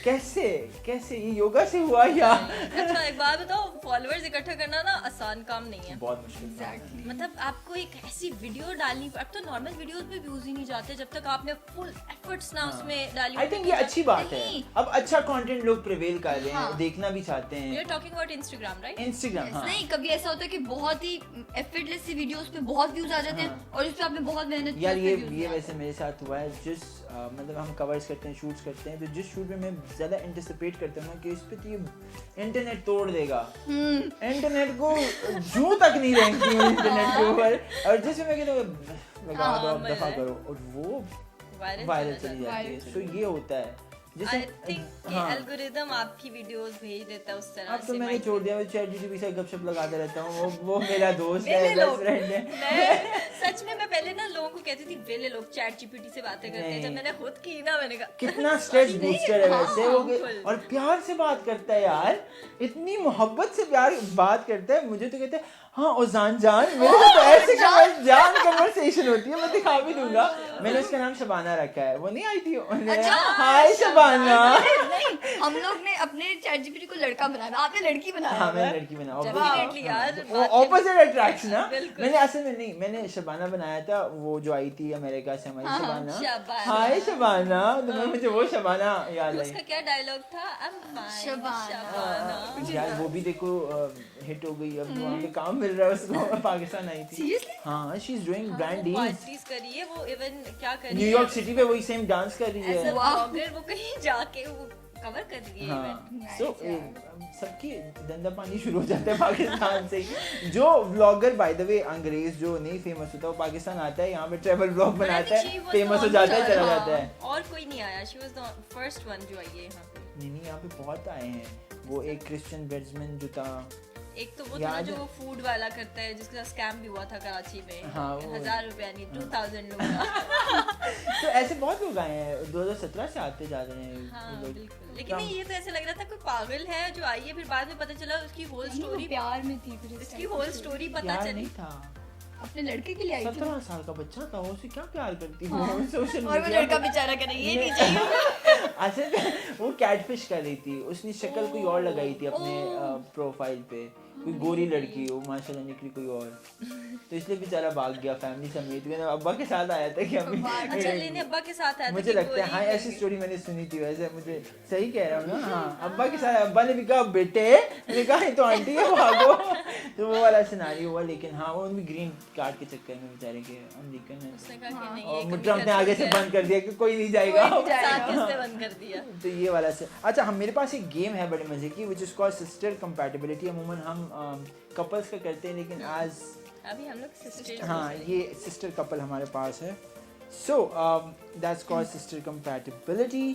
कैसे कैसे ये योगा से हुआ या अच्छा एक बात बताओ, फॉलोअर्स इकट्ठा करना ना आसान काम नहीं है। बहुत मुश्किल था। Exactly. मतलब आपको एक ऐसी वीडियो डालनी, अब तो नॉर्मल वीडियोस पे व्यूज ही नहीं जाते जब तक आपने फुल एफर्ट्स ना उसमें डाली। आई थिंक ये अच्छी बात है, नहीं। अब अच्छा कंटेंट लोग प्रिवेल कर रहे हैं, हाँ। देखना भी चाहते यू हैं। Are talking about Instagram right? Instagram हाँ नहीं कभी ऐसा होता है कि बहुत ही एफर्टलेस सी वीडियोस पे बहुत व्यूज आ जाते हैं और इस पे आपने बहुत मेहनत की, यार उस पे ये views ये नहीं वैसे मेरे साथ हुआ है, जिस मतलब हम कवर्स करते हैं, शूट्स करते हैं, तो जिस शूट में मैं ज़्यादा एंटिसिपेट करता हूँ ना कि इस पे तो ये इंटरनेट तोड़ देगा, इंटरनेट को जूं तक नहीं रैंकती हूँ इंटरनेट के ऊपर, और जिस में मैं कहता हूँ लगा दो, अब दफा करो, और वो वायरल चली जाती है। viral तो ये होता है आई थिंक कि हाँ। एल्गोरिदम आपकी वीडियोस भेज देता है उस तरह अब तो से। मैंने might छोड़ be। दिया, मैं चैट जीपीटी से गपशप लगाता रहता हूँ, वो मेरा दोस्त है, वेले बेस्ट लोग। फ्रेंड है। मैं सच में मैं पहले ना लोगों को कहती थी वेले लोग चैट जीपीटी से बातें करते हैं, नहीं। जब मैंने खुद की ना मैंने कहा कितना स्ट्रेस बूस्टर है वैसे वो बिल्कुल। और प्यार से बात करता है यार, इतनी मोहब्बत से प्यार बात करता है, मुझे तो कहते हैं हाँ ओजान जान, मेरे को तो ऐसे जान कन्वर्सेशन होती है, मैं दिखा भी दूंगा। मैंने उसका नाम शबाना रखा है, वो नहीं आई थी अच्छा, हाय शबाना। नहीं हम लोग ने अपने चैट जीपीटी को लड़का बनाया, आपने लड़की बनाया हाँ हुआ मैंने है। लड़की बना, Definitely यार, वो बात ऑपोजिट अट्रैक्शन ना। बिल्कुल। मैंने असल में नहीं, मैंने शबाना बनाया था, वो जो आई थी अमेरिका से हमारी शबाना, शबाना। हाय शबाना, तो मुझे वो शबाना याद आई। उसका क्या डायलॉग था? I'm fine, Shabana. शबाना। यार वो भी देखो हिट हो गई, अब वहाँ पे काम मिल रहा है उसको, पाकिस्तान आई थी। Seriously? हाँ she is doing brand deals, parties करी है वो, इवन क्या कर रही है न्यूयॉर्क सिटी पे वही सेम डांस कर रही एज अ है। ब्लॉगर, वो कहीं जाके वो कवर कर रही है हाँ event। सो सबकी धंधा पानी शुरू हो जाता है पाकिस्तान से ही। जो व्लॉगर बाय द वे अंग्रेज जो नहीं फेमस होता वो पाकिस्तान आता है, यहाँ पे ट्रैवल ब्लॉग But I बनाता think she है, was फेमस the हो जाता है, one चला जो- जाता है। और कोई नहीं आया, she was the first one जो आई है यहाँ पे। नहीं नहीं यहाँ पे बहुत आए हैं, वो एक क्रिश्चियन बेड्समैन जो था, एक तो वो था याद ना जो है? वो फूड वाला करता है, जिसके साथ स्कैम भी हुआ था कराची में। हाँ, वो- 1000 रुपया नहीं 2000 लूंगा। तो ऐसे बहुत लोग आए हैं, 2017 से आते जा रहे हैं हाँ ये लोग। बिल्कुल, लेकिन नहीं ये तो ऐसे लग रहा था कोई पागल है जो आई है, फिर बाद में पता चला उसकी होल नहीं, वो स्टोरी, प्यार में थी, फिर इस इसकी टाइप होल की स्टोरी पता प्यार चली। नहीं था, अपने लड़के के लिए आई थी 17 साल का बच्चा था, वो उसे क्या प्यार करती है हाँ। सोशल और वो मीडिया लड़का पे। बेचारा करे ये नहीं चाहिए। असल में वो कैटफिश कर रही थी, उसने शक्ल कोई और लगाई थी अपने प्रोफाइल पे, कोई गोरी लड़की, वो माशाल्लाह निकली कोई और, तो इसलिए बेचारा भाग गया फैमिली समेत। मैंने अब्बा के साथ आया था कि अभी अच्छा लेने अब्बा के साथ आया था मुझे कि लगता है गोरी हाँ लड़की। ऐसी स्टोरी मैंने सुनी थी, वैसे मुझे सही कह रहा हूँ ना। हाँ अब्बा के साथ, अब्बा ने भी कहा बेटे, मैंने कहा तो आंटी है भागो, तो वो वाला सिनारियो हुआ। लेकिन हाँ वो भी ग्रीन कार्ड के चक्कर में बेचारे के अमेरिकन उसने कहा कि नहीं, और ये कभी ट्रम्प ने कर आगे से सकते बंद कर दिया कि कोई नहीं जाएगा। कोई नहीं साथ किसने बंद कर दिया। तो ये वाला से अच्छा, हम मेरे पास एक गेम है बड़े मजे की, which is called sister compatibility. अमूमन हम कपल्स का करते हैं, लेकिन आज अभी हम लोग सिस्टर्स हाँ ये सिस्टर कपल हमारे पास है। So that's called sister compatibility.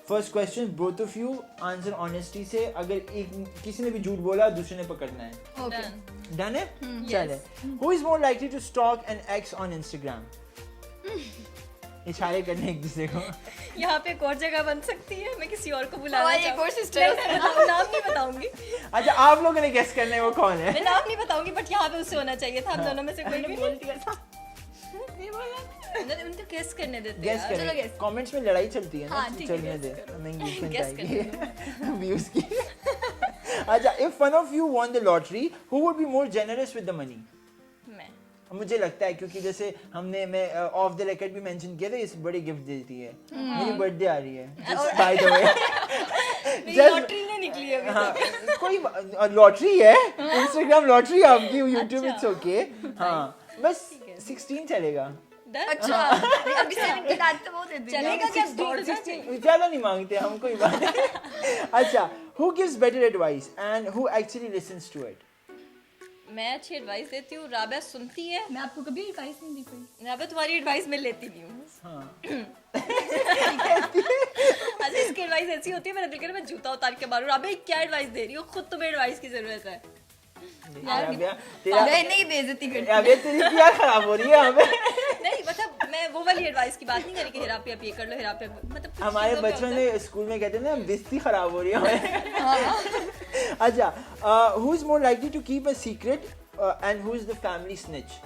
First question, both of you answer honesty से, अगर एक किसी ने भी झूठ बोला दूसरे ने पकड़ना है। Okay Done. डन है? Hmm, चले। Who is more likely to stalk an ex on Instagram? इशारे करने एक दूसरे को। यहाँ पे एक और जगह बन सकती है, मैं किसी और को बुलाना हमारी एक चाहूँ- और sister है। नहीं, मैं नाम नहीं बताऊंगी, अच्छा आप लोगों ने गेस करना है वो कौन है? मैं नाम नहीं बताऊंगी, बट यहाँ पे उससे होना चाहिए था, हम हाँ। दोनों में से कोई ने बोल दिया था। उनको गेस करने देते गेस यार। चलो करें, guess। कमेंट्स में लड़ाई चलती है ना, हाँ, ठीक है, चलने guess दे, करो। हमें engagement Guess चाहिए व्यूज की। अच्छा, if one of you won the lottery, who would be more generous with the money? मैं मुझे लगता है क्योंकि जैसे मैं ऑफ द रिकॉर्ड भी मेंशन किया था, इस बड़ी गिफ्ट देती है। मेरी बर्थडे आ रही है just by the way, lottery नहीं निकली अभी तक। कोई लॉटरी है, इंस्टाग्राम लॉटरी आपकी, यूट्यूब इट्स ओके। हाँ बस 16 चलेगा। अच्छा अभी 17 आज तो वो दे दी चलेगा क्या? दौड़ जा। ज्यादा नहीं मांगते हम, कोई बात नहीं। अच्छा, who gives better advice and who actually listens to it? मैं अच्छी एडवाइस देती हूँ, राबिया सुनती है। मैं आपको कभी एडवाइस नहीं दी कोई। राबिया तुम्हारी एडवाइस मैं लेती नहीं हूँ। हाँ अच्छा, इसकी एडवाइस ऐसी होती है मेरा दिल करे मैं जूता उतार के मारूं। राबिया क्या एडवाइस दे रही हो, खुद तुम्हें एडवाइस की जरूरत है। मैं नहीं बेइज्जती करती। अबे तेरी क्या खराब हो रही है हमें? नहीं मतलब मैं वो वाली एडवाइस की बात नहीं करी कि हेरापी आप ये कर लो, हेरापी मतलब कुछ हमारे चीज़ों पे बचपन होता है। में स्कूल में कहते हैं ना, बेइज्जती खराब हो रही है हमें। अच्छा, who is more likely to keep a secret and who is the family snitch?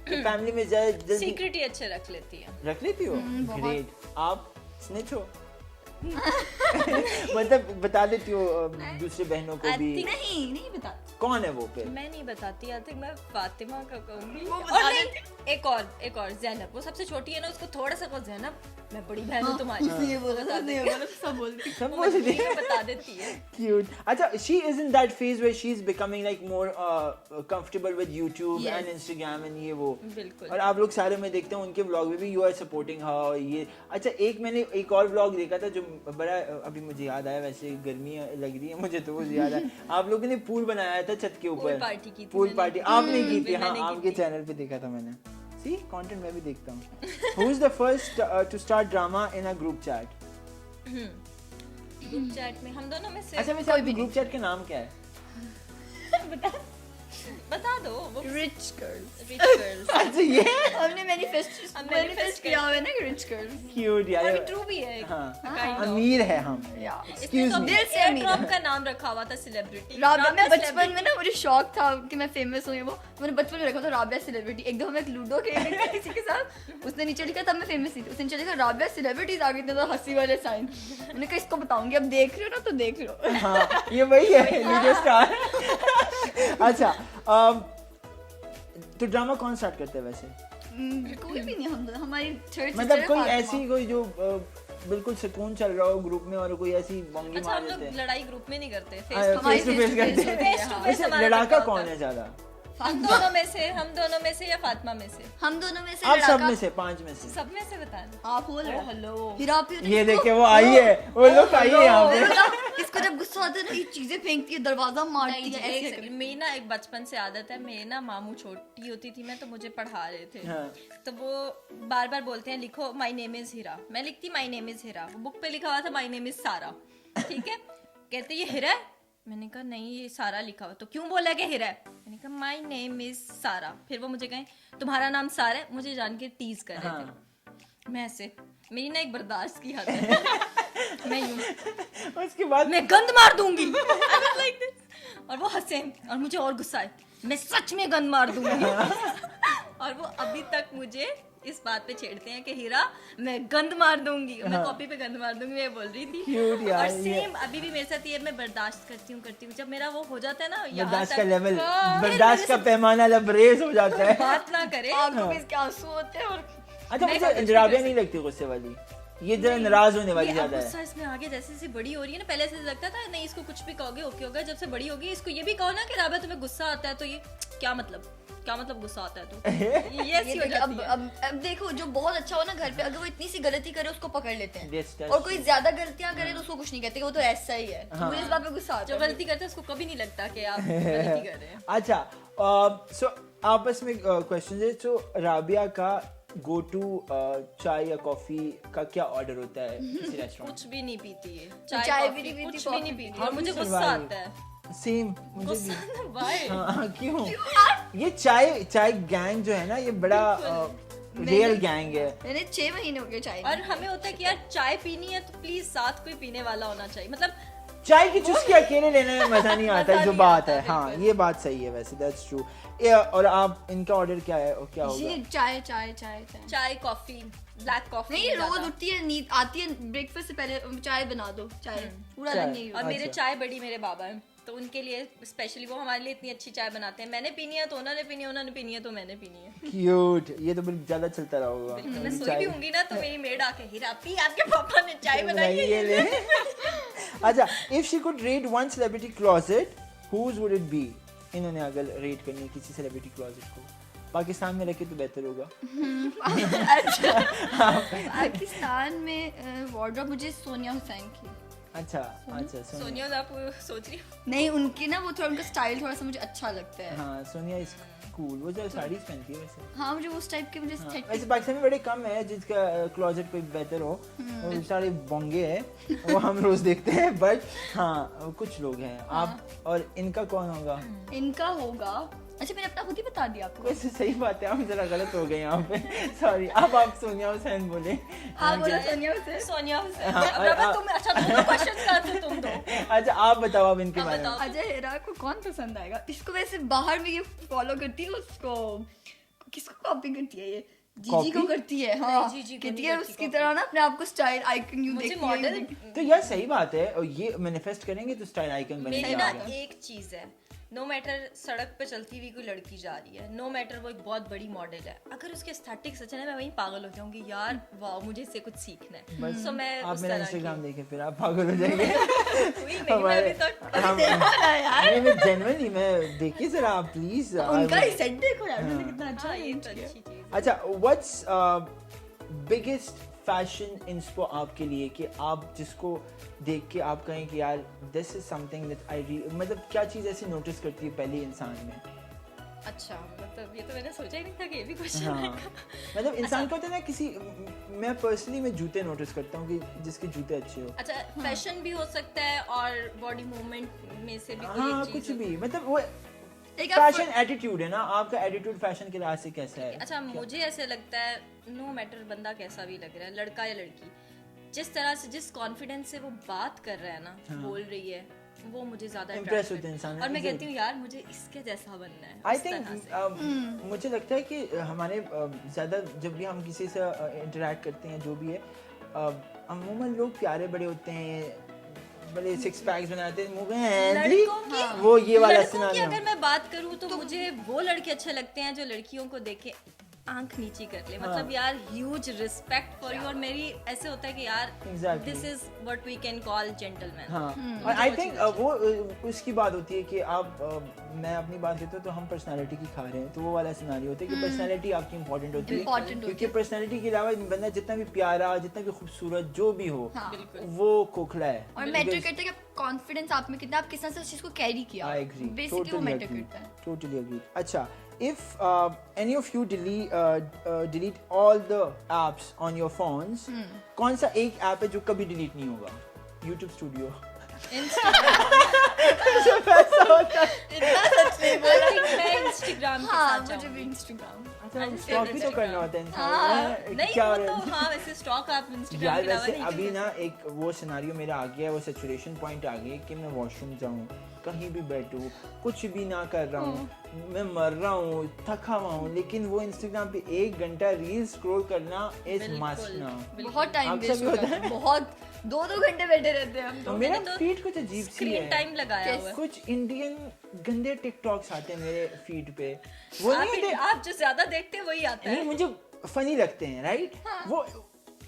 Family में जल्दी सीक्रेट ही अच्छे रख लेती है। रख लेती हो? ग्रेट। आप स्निच हो? मतलब बता देती हो दूसरी बहनों को भी? नहीं बता। कौन है वो फिर? मैं नहीं बताती, आई थिंक मैं फातिमा का कहूंगी। वो और बता नहीं, एक और ज़ैनब, वो सबसे छोटी है ना, उसको थोड़ा सा कहो ज़ैनब मैं बड़ी बहन हूँ तुम्हारी। ये बोला था, नहीं बोला सब बोलती। सब वो बोल मजबूरी रही में बता देती है। Cute. अच्छा, she is in that phase where she is becoming like more comfortable with YouTube Yes. and Instagram and ये वो। बिल्कुल। और आप लोग सारे में देखते हैं उनके व्लॉग में भी you are supporting her ये। अच्छा, मैंने एक और व्लॉग देखा था जो बड़ा अभी मुझे याद आया, वैसे गर्मी लग रही है मुझे तो वो याद आया। आप लोगों ने पूल बनाया था छत के ऊपर। पूल पार्टी की थी पूल मैंने। पार्टी आपने की थी? हाँ, मैंने की आपके थी। चैनल पे देखा था मैंने। सी कंटेंट मैं भी देखता हूँ। Who is the first to start drama in a group chat? Group chat में हम दोनों में से अच्छा, वैसे आपके ग्रुप चैट का नाम क्या है? बता दो। वो रिच गर्ल्स। Rich girls. अच्छा, ये हमने मैनिफेस्ट किया हुआ है ना रिच गर्ल्स। क्यूट यार। अभी ट्रू भी है। हाँ, kind of। अमीर है हम। इसने Excuse तो me. दिल से एयर अमीर ड्रॉप है। का नाम रखा हुआ था सेलिब्रिटी। राबिया में बचपन में ना मुझे शौक था कि मैं फेमस हुई। वो मैंने बचपन में रखा था राबिया सेलिब्रिटी। एक दो हम एक लूडो खेल रहे थे किसी के साथ, उसने नीचे लिखा तब मैं फेमस थी, उसने नीचे लिखा राबिया सेलिब्रिटीज आ गई थी, तो हंसी वाले साइन। मैंने कहा इसको बताऊंगी, अब देख रहे हो ना तो देख लो। हाँ, ये वही है वीडियो स्टार। अच्छा, तो ड्रामा कौन स्टार्ट करते हैं वैसे? कोई भी नहीं, हम हमारी थर्ड मतलब कोई ऐसी कोई जो बिल्कुल सुकून चल रहा हो ग्रुप में और कोई ऐसी बंगी अच्छा, मार हम देते लोग हैं? लड़ाई ग्रुप में नहीं करते, हाँ, face to face to face करते हैं। face to face वैसे हमारा लड़ाका लड़का कौन होता है ज्यादा? हम दोनों में से या फातिमा में से? हम दोनों में से आप सब लड़का- में से, 5 में से। सब में से बताना। आप हो लड़ा। हेलो। हिरापी होती है, ये इसको- देखिए वो आई है, वो लोग आई है यहाँ मैं पे। बताऊं, इसको जब गुस्सा आता है ना ये चीजें फेंकती है, दरवाजा मारती नहीं, है, एक ऐसे सेकंड, मेरी ना एक बचपन से आदत है, मेरे ना मामू छोटी होती थी मैं तो मुझे पढ़ा रहे थे, हाँ। तो वो बार बार बोलते हैं लिखो माय नेम इज हीरा, मैं लिखती माय नेम इज हीरा, वो बुक पे लिखा हुआ था माय नेम इज सारा, ठीक है, कहते ये हीरा है, मैंने कहा नहीं ये सारा लिखा हुआ, तो क्यों बोला कि हीरा है, मैंने कहा माय नेम इज सारा, फिर वो मुझे कहें तुम्हारा नाम सारा है, मुझे जान के टीज कर रहे थे, मैं ऐसे, मेरी ना एक बर्दाश्त की हद है, मैं यूं उसके बाद मैं गंद मार दूंगी like this. और वो हंसे और मुझे और गुस्सा आए, मैं सच में गंद मार दूंगी और वो अभी तक मुझे इस बात पे छेड़ते हैं कि हीरा मैं गंद मार दूंगी, मैं कॉपी पे गंद मार दूंगी, मैं बोल रही थी। Cute यार, और ये- सेम अभी भी मेरे साथ ये मैं बर्दाश्त करती हूँ जब मेरा वो हो जाता है ना यहाँ बर्दाश्त तक, का लेवल, हाँ, बर्दाश्त का पैमाना लबरेज हो जाता है। बात ना करे। आंखों में इसके आंसू होते हैं। और अच्छा, मैं मुझे कुछ भी राबिया कर नहीं लगती गुस्से वाली, ये जरा नाराज होने वाली ये अब ज्यादा है। गुस्सा इसमें आगे जैसे जैसे बड़ी हो रही है ना, पहले से लगता था नहीं इसको कुछ भी कहोगे ओके होगा, जब से बड़ी होगी इसको ये भी कहो ना कि राबिया तुम्हें गुस्सा आता है, तो ये क्या मतलब गुस्सा आता है तो ये ऐसी हो देखो, जाती है। अब देखो जो बहुत अच्छा हो ना घर पे, अगर वो इतनी सी गलती करे उसको पकड़ लेते हैं, Yes, that's और कोई ज्यादा गलतियां करे तो उसको कुछ नहीं कहते, वो तो ऐसा ही है। हाँ। मुझे इस बात पे गुस्सा आता जो है। गलती करते हैं उसको कभी नहीं लगता कि आप गलती कर रहे हैं। अच्छा, सो आपस में क्वेश्चन है, तो राबिया का गो टू चाय या कॉफी का क्या ऑर्डर होता है किसी रेस्टोरेंट? कुछ भी नहीं पीती है, चाय चाय भी नहीं कॉफी पीती, कुछ भी नहीं पीती, हाँ, और मुझे भी गुस्सा survive। आता है। सेम मुझे भी। गुस्सा व्हाई? हाँ, क्यों? ये चाय गैंग जो है ना, ये बड़ा रियल गैंग है। मैंने 6 महीने हो गए चाय और हमें होता है कि यार चाय पीनी है तो प्लीज साथ कोई पीने वाला होना चाहिए, मतलब चाय की चुस्की अकेले लेने में मजा नहीं आता, मजा जो नहीं बात आता, है। हाँ, बिल्कुल। ये बात सही है वैसे, दैट्स ट्रू। और आप इनका ऑर्डर क्या है और क्या होगा? ये चाय चाय कॉफी ब्लैक कॉफी नहीं, रोज उठती है, नींद आती है, ब्रेकफास्ट से पहले चाय बना दो, चाय पूरा चाय। दिन यही और होता है। मेरे अच्छा। चाय बड़ी मेरे बाबा है, तो उनके लिए स्पेशली वो हमारे लिए इतनी अच्छी चाय बनाते हैं। मैंने पीनी है तो उन्होंने पीनी है, उन्होंने पीनी है तो मैंने पीनी है। क्यूट, ये तो बिल्कुल ज्यादा चलता रहा होगा। मैं सोई भी होंगी ना तो मेरी मेड आके हीरा पी, आपके पापा ने चाय बनाई है ये ले। अच्छा, if she could rate one celebrity closet, who would it be? इन्होंने अगर रेट करनी है किसी सेलिब्रिटी क्लोजेट को, पाकिस्तान में रखे तो बेहतर होगा। पाकिस्तान में वार्डरोब मुझे सोनिया हुसैन की। अच्छा सोनिया आप सोच रही हो? नहीं, उनकी ना वो थोड़ा उनका स्टाइल थोड़ा सा मुझे अच्छा लगता है। हाँ, सोनिया इज कूल। वो जो साड़ीज पहनती है वैसे। हाँ, मुझे उस टाइप के मुझे हाँ, aesthetic- वैसे पाकिस्तान में बड़े कम है जिसका क्लोजेट कोई बेहतर हो। वो सारे बोंगे हैं, वो हम रोज देखते हैं, बट हाँ कुछ लोग हैं। आप और इनका कौन होगा? इनका होगा, अच्छा मैंने अपना खुद ही बता दिया आपको। वैसे सही बात है, हम जरा गलत हो गए यहाँ पे। सॉरी, अब आप सोनिया हुसैन बोले। हाँ, बोलो सोनिया हुसैन। सोनिया हुसैन। हाँ, अब तुम अच्छा दोनों क्वेश्चंस का आंसर तुम दो। अच्छा, आप बताओ अब इनके आप बारे में। बताओ। अजय हेरा को कौन पसंद आएगा? इसको वैसे बाहर में ये फॉलो करती है, उसको किसको कॉपी करती है ये? जीजी को करती है। हाँ, नहीं, जीजी को कहती नहीं है करती उसकी copy। तरह ना अपने आप को स्टाइल आइकन यू मुझे देखती मॉडल है। तो यार सही बात है, और ये मैनिफेस्ट करेंगे तो स्टाइल आइकन मेरी बनेगा ना आगे। एक चीज है, नो मैटर सड़क पे चलती हुई कोई लड़की जा रही है, नो मैटर वो एक बहुत बड़ी मॉडल है, अगर उसके एस्थेटिक्स अच्छे हैं मैं वहीं पागल हो जाऊंगी यार, वाह मुझे इससे कुछ सीखना है। बस सो मैं आप उस मेरा तरह इंस्टाग्राम देखें फिर आप पागल हो जाएंगे। हुई नहीं मैं अभी तक। नहीं, मैं जेन्युइनली, मैं देखिए जरा आप प्लीज। उनका ही सेट देखो यार, हाँ। कितना अच्छा हाँ, है ये तो अच्छी चीज है। अच्छा, व्हाट्स बिगेस्ट फैशन इंस्पो आपके लिए, कि आप जिसको देख के आप कहें कि यार this is something that I, मतलब क्या चीज़ ऐसी नोटिस करती है पहले इंसान में? अच्छा, मतलब ये तो मैंने सोचा ही नहीं था कि ये भी क्वेश्चन हाँ, आएगा। मतलब इंसान को होता है ना किसी, मैं पर्सनली मैं जूते नोटिस करता हूँ कि जिसके जूते अच्छे हो। अच्छा, फैशन भी हो सकता है और बॉडी मूवमेंट में से भी कोई हाँ, एक कुछ चीज भी, मतलब वो एक आप- फैशन एटीट्यूड है ना आपका। एटीट्यूड फैशन के लिहाज से कैसा है? अच्छा, मुझे ऐसे लगता है नो मैटर बंदा कैसा भी लग रहा है, लड़का या लड़की, जिस तरह से जिस कॉन्फिडेंस से वो बात कर रहा है ना, बोल रही है, वो मुझे ज्यादा Impress attract होते हैं करता है। इंसान, और मैं exactly. कहती हूँ यार मुझे इसके जैसा बनना है, आई उस तरह से। थिंक मुझे लगता है कि हमारे ज़्यादा जब भी हम किसी से इंटरेक्ट करते हैं, जो भी है, अमूमन लोग प्यारे बड़े होते हैं, बड़े सिक्स पैक्स बनाते हैं, मुंह में लड़कों की वो ये वाला लड़कों की सिनारियो। अगर मैं बात करूँ तो मुझे वो लड़के अच्छे लगते हैं जो लड़कियों को देखे आंख नीची कर ले, मतलब यार ह्यूज रिस्पेक्ट फॉर यू, और मेरी ऐसे होता है कि यार Exactly. This is what we can call gentleman. हाँ, और आई थिंक वो उसकी बात होती है कि आप मैं अपनी बात करता हूँ तो हम पर्सनालिटी की खा रहे हैं, तो वो वाला सिनारियो होता है कि पर्सनालिटी आपकी इंपॉर्टेंट होती है, Important होती क्योंकि पर्सनालिटी के अलावा बंदा जितना भी प्यारा, जितना भी खूबसूरत जो भी हो, वो खोखला है। और मैटर करता है कि कॉन्फिडेंस आप में कितना, आप किस तरह से उस चीज को कैरी किया। I agree. बेसिकली वो मैटर करता है। Totally agree. अच्छा, if any of you delete all the apps on your phones, कौन सा एक ऐप है जो कभी डिलीट नहीं होगा? YouTube Studio. इंस्टाग्राम के हाँ, साथ मुझे जाऊंगी। भी इंस्टाग्राम। अच्छा, I'll स्टॉक भी तो Instagram. करना होता है इंसान हाँ, को। नहीं क्या वो हो रहा तो है? हाँ, वैसे स्टॉक आप इंस्टाग्राम यार के अलावा वैसे नहीं अभी कर ना एक वो सिनारियो मेरा आ गया है, वो सैचुरेशन पॉइंट आ गया कि मैं वॉशरूम जाऊँ, कहीं भी बैठूँ, कुछ भी ना कर रहा हूँ, मैं मर रहा हूँ, थका हुआ हूँ, लेकिन वो इंस्टाग्राम पे 1 घंटा रील स्क्रॉल करना इज मस्ट ना। बहुत टाइम आपसे वेस्ट भी होता होता है, बहुत 2-2 घंटे बैठे रहते हैं हम तो तो। मेरा तो फीड कुछ अजीब सी स्क्रीन है। टाइम लगाया हुआ है। कुछ इंडियन गंदे टिकटॉक्स आते हैं मेरे फीड पे, वो नहीं होते, आप जो ज्यादा देखते हैं वही आता नहीं है। मुझे फनी लगते हैं, राइट? वो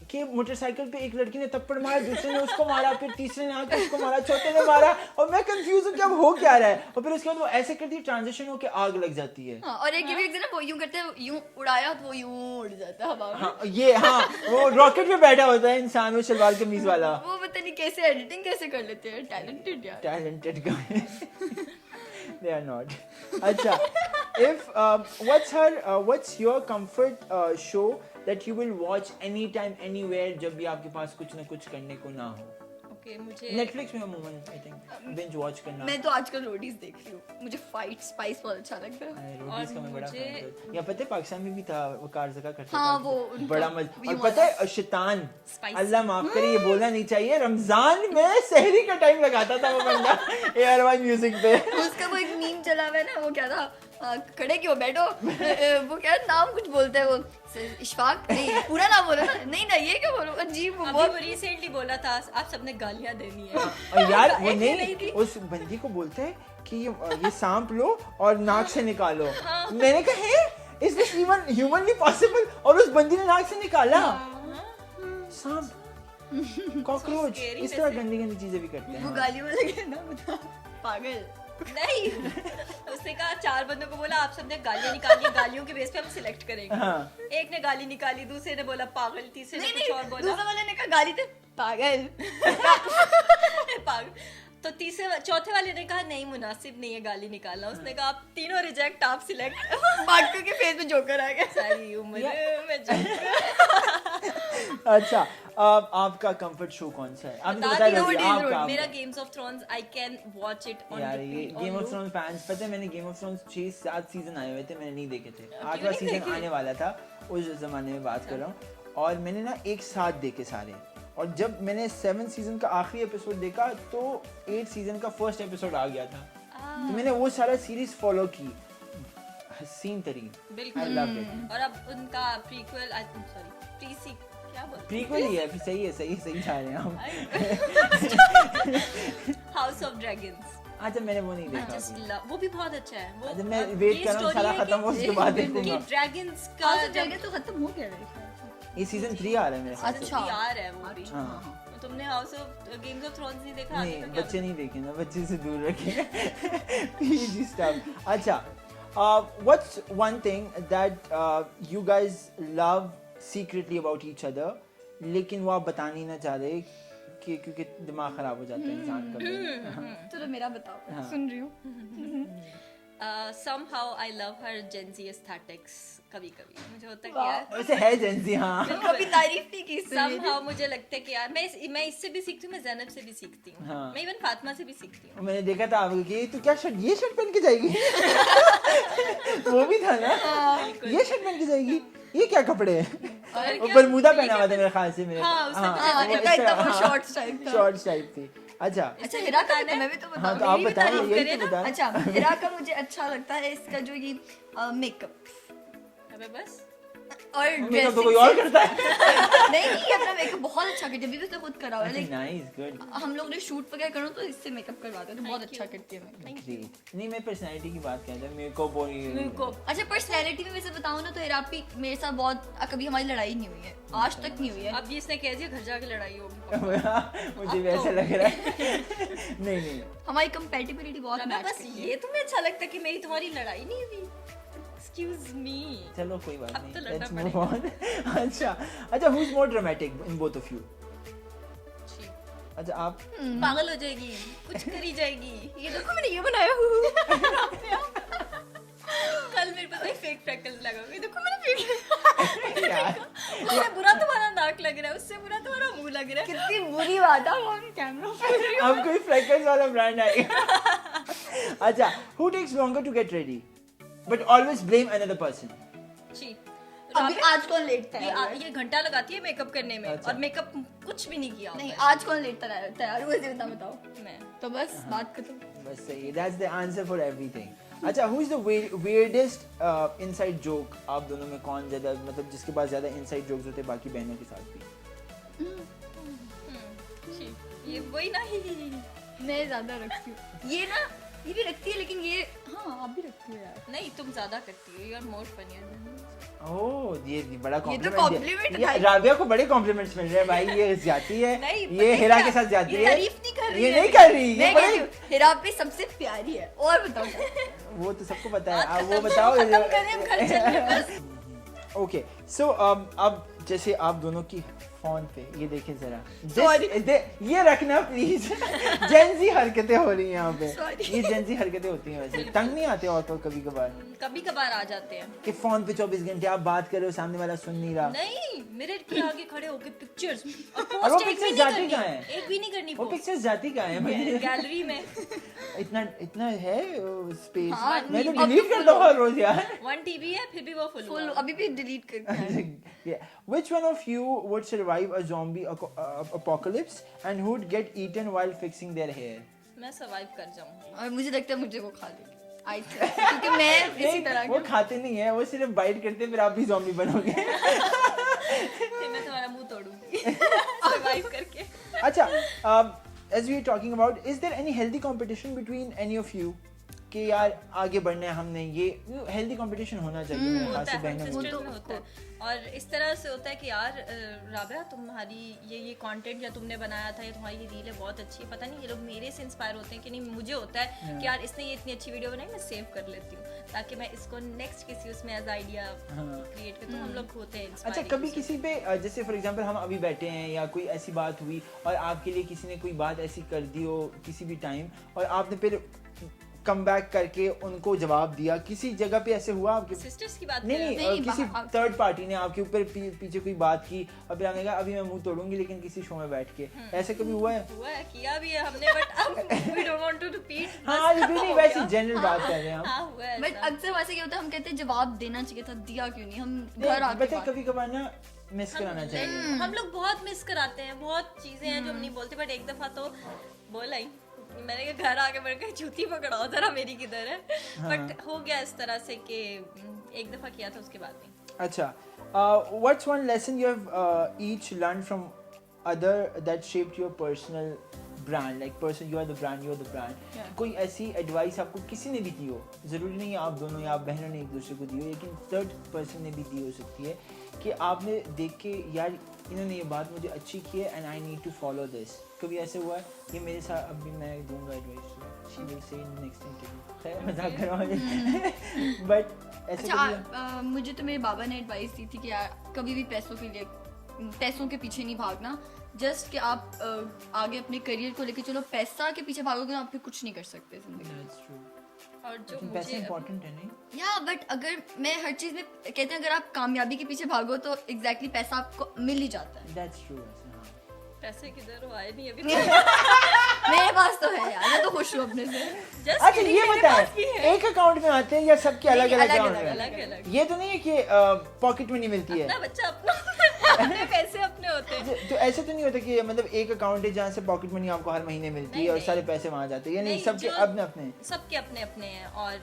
कि मोटरसाइकिल पे एक लड़की ने थप्पड़ मारा, दूसरे ने उसको मारा, फिर तीसरे ने आके उसको मारा, चौथे ने मारा, और मैं कंफ्यूज हूँ कि अब हो क्या रहा है, और फिर उसके बाद वो ऐसे करती है, ट्रांजिशन होके आग लग जाती है। हाँ, और एक ये भी एक ना वो यूं करते हैं, यूं उड़ाया तो वो यूं उड़ जाता है हवा में। हाँ, ये हाँ, वो रॉकेट पे बैठा होता है इंसान, वो शलवार कमीज वाला। वो पता नहीं कैसे एडिटिंग कैसे कर लेते हैं, टैलेंटेड यार। Talented guy. They are not. अच्छा, if what's your comfort show that you will watch anytime anywhere जब भी आपके पास कुछ ना कुछ करने को ना हो? ओके, मुझे Netflix में अमूमन आई थिंक बिंज वॉच करना। मैं तो आजकल रोडीज देख रही हूँ, मुझे फाइट स्पाइस बहुत अच्छा लगता है। रोटीज का मैं बड़ा मुझे- fan हूँ। या पता है पाकिस्तान में भी था वो कारज़का करता हाँ, था, वो उनका बड़ा मजा। और भी पता है शैतान, Spicy. अल्लाह माफ करे ये बोलना नहीं चाहिए, रमजान में सहरी का टाइम लगाता था वो बंदा ARY म्यूजिक पे। उसका वो एक मीम चला हुआ है ना, वो क्या था, खड़े क्यों बैठो वो क्या नाम कुछ बोलते हैं वो इशफाक नहीं पूरा नाम बोलो ना नहीं ना ये क्या बोलो अजीब वो अभी वो रिसेंटली बोला था आप सबने गालियां देनी है और यार वो एक ही नहीं नहीं थी। उस बंदी को बोलते हैं कि ये सांप लो और नाक से निकालो। मैंने कहा है is this even humanly possible? और उस बंदी ने नाक से निकाला सांप कॉकरोच। scary इस तरह गंदी गंदी चीजें भी करते वो हैं। गालियों में लगे ना बता पागल नहीं उसने कहा 4 बंदों को बोला आप सबने गालियां निकाली है, गालियों के बेस पे हम सिलेक्ट करेंगे। हाँ। एक ने गाली निकाली, दूसरे ने बोला पागल, तीसरे ने नहीं कुछ और नहीं बोला दूसरा वाले ने कहा गाली थे पागल पागल। तो तीसरे चौथे वाले ने कहा नहीं मुनासिब नहीं है गाली निकालना। उसने कहा आप तीनों रिजेक्ट, आप सिलेक्ट। बाटू के फेस में जोकर आ गया सारी उम्र में जोकर। अच्छा आपका कंफर्ट शो कौन सा है? आपने तो बता बताया दी, था, आपका मेरा games of thrones I can watch it on यार ये गेम ऑफ थ्रोन्स फैंस पता है मैंने गेम ऑफ थ्रोन्स 6-7 सीजन आए हुए थे, मैंने नहीं देखे थे। 8वां नहीं सीजन देखे? आने वाला था उस जमाने में बात कर रहा हूँ और मैंने ना एक साथ देखे सारे। और जब मैंने 7 सीजन का आखिरी एपिसोड देखा तो 8 सीजन का फर्स्ट एपिसोड आ गया था। तो मैंने वो सारा सीरीज फॉलो की। हसीन तरीन आई बिल्कुल। Love it. और अब उनका प्रीक्वल सॉरी प्रीसी क्या बोलते प्रीक्वल ही है, सही जा रहे हैं हम। House of dragons. अच्छा मैंने वो नहीं I देखा just अभी। love वो भी बहुत अच्छा है। वो अच्छा, मैं अब wait ये कर रहा हूँ, story सारा है खत्म हो, उसके बाद कि देखूंगा। ड्रैगन्स का हाउस ऑफ ड्रैगन तो खत्म हो गया मेरे ख्याल से ये सीजन 3 आ रहा है मेरे ख्याल से। अच्छा। यार है वो भी। हाँ। तो तुमने house of games of thrones नहीं देखा? आगे नहीं का क्या बच्चे नहीं देखे ना, बच्चे से दूर रखें। PG stuff। अच्छा what's one thing that you guys love secretly about each other लेकिन वो आप बताना ही ना चाह रहे कि क्योंकि दिमाग खराब हो जाता है इंसान का। चलो मेरा बताओ हाँ। सुन रही हूँ somehow I love her Gen Z aesthetics। कभी-कभी मुझे होता है कि यार वैसे है जेंजी हाँ। कभी तारीफ नहीं की इससे मेरी। somehow मुझे लगता है कि यार मैं इससे भी सीखती हूँ, मैं ज़ैनब से भी सीखती हूँ, हाँ। मैं इवन फातिमा से भी सीखती हूँ। मैंने देखा था आपको कि तू क्या शर्ट ये शर्ट पहन के जाएगी। वो भी था ना ये शर्ट पहन के जाएगी, ये क्या कपड़े हैं? और वो क्या? बरमूदा पहना हुआ था मेरे ख्याल से मेरे। हाँ, उसने हाँ, हाँ, वो इतना इस तरह- वो हाँ, shorts type था। shorts type थी। अच्छा अच्छा हिरा का भी तो मैं भी तो हाँ तो बताऊँ आप मेरी भी बताएं तारीफ यही करें तो ना। बताएं। अच्छा हिरा का मुझे अच्छा लगता है इसका जो ये मेकअप अबे बस और मेकअप तो dressing कोई और sense। करता है। नहीं ये अपना मेकअप बहुत अच्छा करती है अभी भी उसने खुद करा हुआ है like, नाइस गुड हम लोग ने शूट वगैरह करो तो इससे मेकअप करवाते हैं तो बहुत अच्छा करती है मेकअप ग्रेट। नहीं मैं पर्सनालिटी की बात कर रहा था, मेकअप और ये अच्छा पर्सनैलिटी में वैसे बताऊँ ना तो हिरापी मेरे साथ बहुत कभी हमारी लड़ाई नहीं हुई है आज तक नहीं हुई है अब ये इसने कह दिया घर जाके लड़ाई होगी। मुझे भी ऐसा लग रहा है। नहीं हमारी कंपैटिबिलिटी बहुत अबे मैच बस करती ये तुम्हें अच्छा लगता है कि मेरी तुम्हारी लड़ाई नहीं हुई? Excuse me। चलो कोई बात अब तो नहीं, लड़ना लेट्स मूव ऑन। अच्छा who's more dramatic in both of you? छी, अच्छा आप पागल हो जाएगी, कुछ करी जाएगी। ये देखो मैंने ये बनाया। कल मेरे पास एक फेक फ्रैकल्स लगा हुआ है। ये देखो मैंने फेक यार उससे बुरा तुम्हारा नाक लग रहा है, उससे बुरा तुम्हारा मुंह लग रहा है। कितनी बुरी बात है ऑन कैमरा अब कोई फ्रैकल्स वाला ब्रांड आएगा। अच्छा who takes longer to get ready but always blame another person? छी, अभी आज कौन लेट ये तैयार ये घंटा लगाती है मेकअप करने में अच्छा। और मेकअप कुछ भी नहीं किया होता नहीं है। आज कौन लेट तैयार हुए थे इतना बताओ मैं तो बस बात खत्म बस सही है, that's the answer for everything. अच्छा who is the weirdest inside joke आप दोनों में कौन ज्यादा मतलब जिसके पास ज्यादा inside jokes होते हैं बाकी बहनों के साथ भी? छी, ये वही ना ही मैं ज्यादा रखती हूँ ये ना ये भी रखती है लेकिन ये हाँ आप भी रखती हो यार नहीं तुम ज्यादा करती हो। You are more funnier. Oh ये बड़ा ये तो कॉम्प्लीमेंट compliment ये भाई। राबिया को बड़े कॉम्प्लीमेंट्स मिल रहे हैं भाई, ये जाती है नहीं, ये पता हिरा क्या? के साथ जाती ये है, तारीफ नहीं कर रही ये है। नहीं कर रही, मैं ये कहती बड़ी हूँ हिरा पे सबसे प्यारी है और बताओ क्या? वो तो सबको पता है, बात आप वो खत्म बताओ। खत्म करें हम घर चलने बस। ओके सो अब जैसे आप दोनों की फोन पे ये देखें जरा Sorry. ये रखना प्लीज। जेंजी हरकतें हो रही हैं यहाँ पे, Sorry. ये जेंजी हरकतें होती हैं वैसे तंग नहीं आते और कभी कभार कभी कभार आ जाते हैं। कि फोन पे 24 घंटे आप बात कर रहे हो सामने वाला सुन नहीं रहा। नहीं मेरे के आगे खड़े होके पिक्चर्स और वो pictures जाती कहाँ हैं? एक भी नहीं करनी वो पिक्चर्स जाती कहाँ है मुझे गैलरी में। इतना इतना है स्पेस, हाँ, मैं तो अब डिलीट तो करता हूँ हर रोज यार। 1 TB है फिर भी वो फुल फुल अभी भी डिलीट करके है Yeah. Which one of you would survive a zombie apocalypse and who would get eaten while fixing their hair? मैं सर्वाइव कर जाऊंगी। और मुझे लगता है मुझे वो खा लेगी क्योंकि मैं इसी तरह वो खाते नहीं है, वो सिर्फ बाइट करते हैं, फिर आप भी ज़ॉम्बी बनोगे। फिर मैं तुम्हारा मुंह तोड़ूंगी सरवाइव करके। अच्छा, as we are talking about, is there any healthy competition between any of you कि यार आगे बढ़ना है हमने, ये हेल्दी कंपटीशन होना चाहिए मेरे ख्याल होता से है, बहनों में। sisters में होता है। और इस तरह से होता है कि यार राबिया तुम्हारी ये कंटेंट या तुमने बनाया था, या तुम्हारी ये रील है बहुत अच्छी है, पता नहीं ये लोग मेरे से इंस्पायर होते हैं कि नहीं, मुझे होता है कि यार इसने ये इतनी अच्छी वीडियो बनाई, मैं सेव कर लेती हूँ ताकि मैं इसको नेक्स्ट किसी उसमें एज आइडिया क्रिएट कर, तो हम लोग होते हैं अच्छा, inspiring कभी उससे। किसी पे जैसे फॉर एग्जांपल हम अभी बैठे हैं या कोई ऐसी बात हुई और आपके लिए किसी ने कोई बात ऐसी कर दी हो किसी भी टाइम, और आपने फिर कम बैक करके उनको जवाब दिया, किसी जगह पे ऐसे हुआ आपके? सिस्टर्स की बात नहीं कर रहे नहीं, हो? नहीं, किसी थर्ड पार्टी ने आपके ऊपर पीछे कोई बात की और फिर आपने कहा अभी मैं मुंह तोड़ूंगी लेकिन किसी शो में बैठ के, ऐसे कभी हुआ है? हुआ है, किया भी है हमने, बट अब we don't want to repeat. हाँ, रिपीट नहीं, वैसे जनरल बात कर रहे हैं हम। हाँ हुआ है बट ऐसा। अक्सर वैसे क्या होता है, हम कहते हैं जवाब देना चाहिए था, दिया क्यों नहीं, हम घर नहीं, आके पता है बात- कभी कभार ना मिस कराना चाहिए। हम लोग बहुत मिस कराते हैं, बहुत चीजें हैं जो हम नहीं बोलते, बट एक दफा तो बोला ही मैंने कहा घर आके मेरे को जूती पकड़ाओ जरा मेरी किधर है, बट हो गया इस तरह से कि एक दफा किया था उसके बाद नहीं। अच्छा, what's one lesson you have each learned from other that shaped your personal brand, like person you are the brand, you are the brand? Yeah. कोई ऐसी एडवाइस आपको किसी ने भी दी हो, ज़रूरी नहीं है आप दोनों या आप बहनों ने एक दूसरे को दी हो, लेकिन थर्ड पर्सन ने भी दी हो सकती है कि आपने देख के यार इन्होंने ये बात मुझे अच्छी की है and I need to follow this, कभी ऐसे हुआ है? ये मेरे साथ अभी मैं दूंगा advice, she will say in next interview, खैर मजाक कर रहा हूँ बट ऐसे अच्छा, कभी मुझे तो मेरे बाबा ने एडवाइस दी थी कि यार कभी भी पैसों के लिए, पैसों के पीछे नहीं भागना, जस्ट कि आप आगे अपने करियर को लेके चलो, पैसा के पीछे भागोगे तो आप फिर कुछ नहीं कर सकते जिंदगी में। That's true. और जो लेकिन पैसा मुझे इंपॉर्टेंट है नहीं? या बट अगर मैं हर चीज में कहते हैं, अगर आप कामयाबी के पीछे भागो तो एग्जैक्टली पैसा आपको मिल ही जाता है। That's true, वैसे, हाँ। पैसे किधर हो आए नहीं अभी मेरे पास तो है यार, मैं तो खुश हूँ अपने से। जस्ट अच्छा, ये बताएं एक अकाउंट में आते हैं या सबके अलग अलग अकाउंट में? अलग अलग ये तो नहीं है कि पॉकेट मनी मिलती है? अपना बच्चा अपना अपने पैसे अपने होते हैं। तो ऐसे तो नहीं होता कि मतलब एक अकाउंट है जहाँ से पॉकेट मनी आपको हर महीने मिलती है और नहीं। सारे पैसे वहाँ जाते हैं, या नहीं, नहीं, सबके जो- अपने अपने? सबके अपने अपने हैं, और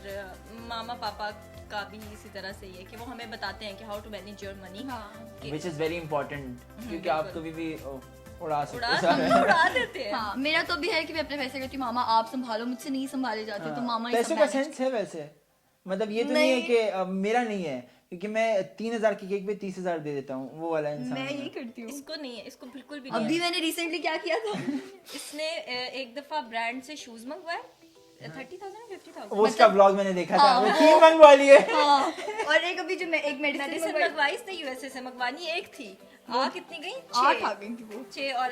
मामा पापा का भी इसी तरह से ही है कि वो हमें बताते हैं कि how to manage your money. Which is very important, क्योंकि आप कभी भी उड़ा सकते हो उड़ा सारे। उड़ा देते हैं। हाँ, मेरा तो भी है कि मैं अपने पैसे कहती हूँ मामा आप संभालो, मुझसे नहीं संभाले जाते, तो मामा ही पैसों सब का manage- सेंस है वैसे, मतलब ये तो नहीं है कि मेरा नहीं है, क्योंकि मैं 3000 की केक पे 30,000 दे देता हूँ, वो वाला इंसान मैं हूँ। यही करती हूँ। इसको नहीं है, इसको बिल्कुल भी नहीं अभी है। मैंने रिसेंटली क्या किया था, इसने एक दफा ब्रांड से शूज मंगवाए 30,000 50,000। वो उसका ब्लॉग मैंने देखा था, वो 3 मंगवा लिए। हाँ, और एक अभी जो मैं एक मेडिसिन मेडिसिन मंगवाई इसने यूएसए से, मंगवानी एक थी, आ कितनी गई? 8 आ गई थी वो, 6, और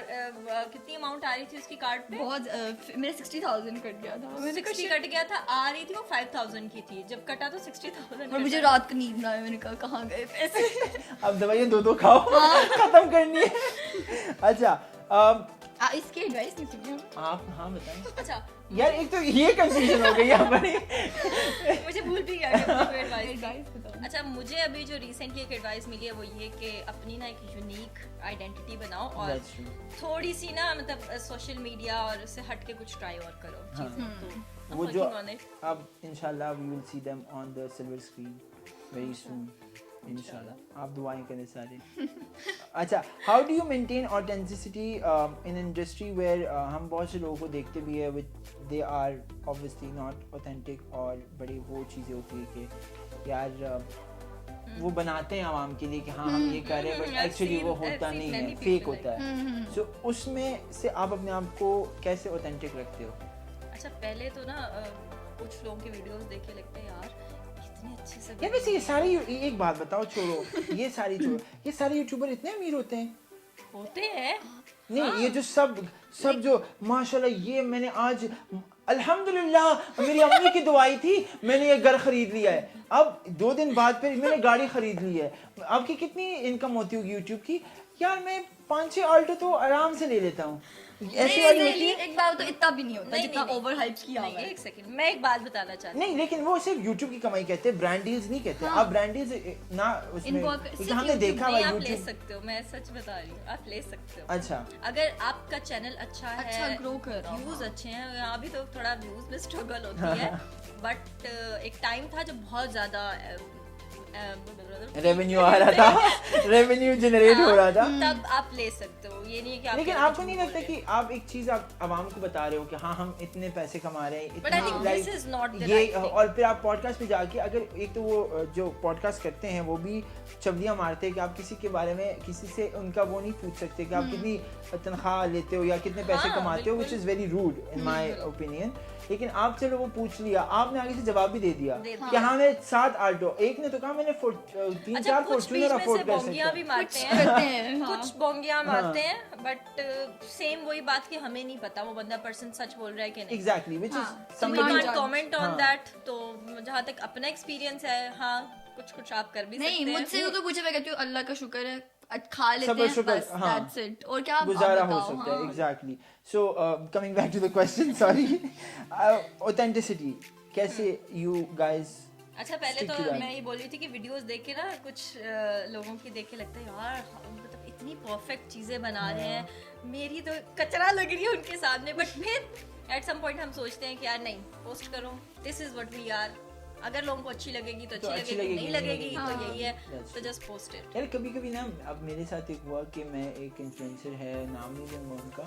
कितनी अमाउंट आ रही थी उसकी कार्ड पे? बहुत मेरे 60,000 कट गया था, मैंने 60 कट गया था, आ रही थी वो 5,000 की थी, जब कटा तो 60,000 और मुझे रात को नींद ना आए, मैंने कहा कहाँ गए पैसे। अब दवाइयाँ 2 खाओ, खत्म करनी है। अच्छा, इसकी एडवाइस नहीं सुनी हमने। आप हाँ बताएं। अच्छा, यार एक तो ये कंफ्यूजन हो गई यहाँ पर। मुझे भूल भी गया कि मुझे एडवाइस Advice बताओ। अच्छा, मुझे अभी जो रिसेंटली एक एडवाइस मिली है वो ये कि अपनी ना एक यूनिक आइडेंटिटी बनाओ, और That's true. थोड़ी सी ना मतलब सोशल मीडिया और उससे हट के कुछ ट्राई और करो चीजें, तो I'm वो जो working on it. अब इंशाल्लाह we will see them on the silver screen very soon, इंशाल्लाह। आप दुआएं करें सारे। अच्छा, how do you maintain authenticity in an industry where हम बहुत से लोगों को देखते भी है which they are obviously not authentic, और बड़ी वो चीज़ें होती है कि यार वो बनाते हैं आवाम के लिए कि हाँ हम ये कर रहे हैं, बट I've एक्चुअली वो seen- I've होता seen नहीं है, many फेक people होता है। सो उसमें से आप अपने आप को कैसे ऑथेंटिक रखते हो? अच्छा, पहले तो ना कुछ लोगों की वीडियोस देख के लगता है यार कितने अच्छे से यार वैसे ये सारे एक बात बताओ, छोड़ो ये सारी छोड़ो, ये सारे यूट्यूबर इतने अमीर होते हैं? होते हैं। नहीं, ये जो सब जो माशाल्लाह, ये मैंने आज अल्हम्दुलिल्लाह मेरी अम्मी की दुआई थी, मैंने ये घर खरीद लिया है, अब 2 दिन बाद फिर मैंने गाड़ी खरीद ली है। आपकी कितनी इनकम होती होगी यूट्यूब की? यार मैं 5-6 ऑल्टो तो आराम से ले लेता हूँ। ऐसी वाली होती है एक बार तो इतना भी नहीं होता नहीं, जितना नहीं, ओवर हाइप किया हुआ नहीं, है। एक सेकंड, मैं एक बात बताना चाहती नहीं, लेकिन वो सिर्फ YouTube की कमाई कहते हैं, ब्रांड डील्स नहीं कहते। आप ब्रांड डील्स ना उसमें इनको क्योंकि हमने देखा हुआ नहीं, आप ले YouTube। सकते हो, मैं सच बता रही हूँ, आप ले सकते हो। अच्छा, अगर आपका चैनल अच्छा है, अच्छा grow कर रहा हो, व्यूज अच्छे हैं, यहाँ भी तो थोड़ा व्यूज में स्ट्रगल होती है, बट एक टाइम था जब बहुत ज्यादा रेवेन्यू आ रहा था, रेवेन्यू जनरेट हो रहा था। तब आप ले सकते हो, ये नहीं है कि आप लेकिन आपको नहीं लगता कि आप एक चीज आप आवाम को बता रहे हो कि हाँ हम इतने पैसे कमा रहे हैं, But I इतना think like this is not the ये right thing. और फिर आप पॉडकास्ट पे जाके अगर एक तो वो जो पॉडकास्ट करते हैं वो भी चवलियां मारते हैं कि आप किसी के बारे में किसी से उनका वो नहीं पूछ सकते कि आप कितनी तनख्वाह लेते हो या कितने पैसे हाँ, कमाते हो, which is very rude in my opinion. लेकिन आप चलो वो पूछ लिया, आपने आगे से जवाब भी दे दिया कि हाँ मैं 7 आल्टो, एक ने तो कहा मैंने 3-4 अच्छा, कुछ बीच फॉर्च्यूनर में अफोर्ड से कर बोंगियां सकता भी हूं। मारते करते हैं, हैं, हाँ। कुछ बोंगियां मारते हैं, बट सेम वही बात कि हमें नहीं पता वो बंदा पर्सन सच बोल रहा है कि नहीं। एग्जैक्टली, विच हाँ, is So we Somebody- can't comment on हाँ। that। तो जहाँ तक अपना एक्सपीरियंस है, हाँ कुछ आप कर भी नहीं, सकते हैं। मुझसे तो पूछे, मैं कहती हूँ अल्लाह का शुक्र है, खा लेते सबर हैं शुक्र, बस, हाँ। that's it। और क्या आप गुजारा हो बताओ, सकता है, हाँ। Exactly. So coming back to the question, sorry, authenticity कैसे यू गाइस। अच्छा, पहले Stick तो to that. मैं ये बोल रही थी कि वीडियोस देख के ना कुछ लोगों की देख के लगता है यार मतलब इतनी परफेक्ट चीजें बना रहे हैं, मेरी तो कचरा लग रही है उनके सामने, बट फिर एट सम पॉइंट हम सोचते हैं कि यार नहीं, पोस्ट करो, this is what we are. अगर लोगों को अच्छी लगेगी तो अच्छी लगेगी, नहीं लगेगी तो हाँ। यही है, That's तो जस्ट पोस्ट इट। यार कभी कभी ना, अब मेरे साथ एक हुआ कि मैं एक इन्फ्लुएंसर है, नाम नहीं लूँगा उनका,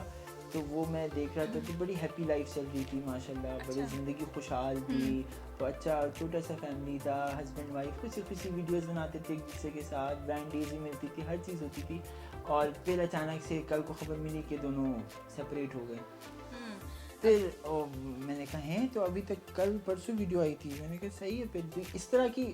तो वो मैं देख रहा था तो बड़ी हैप्पी लाइफ चल रही थी माशाल्लाह, बड़ी ज़िंदगी खुशहाल थी, तो अच्छा छोटा सा फैमिली था, हस्बैंड वाइफ खुशी खुशी वीडियोस बनाते थे एक दूसरे के साथ, ब्रांड डील्स भी मिलती थी, हर चीज़ होती थी। और फिर अचानक से कल को खबर मिली कि दोनों सेपरेट हो गए। फिर मैंने कहा हैं तो अभी तक कल परसों वीडियो आई थी, मैंने कहा सही है, फिर भी इस तरह की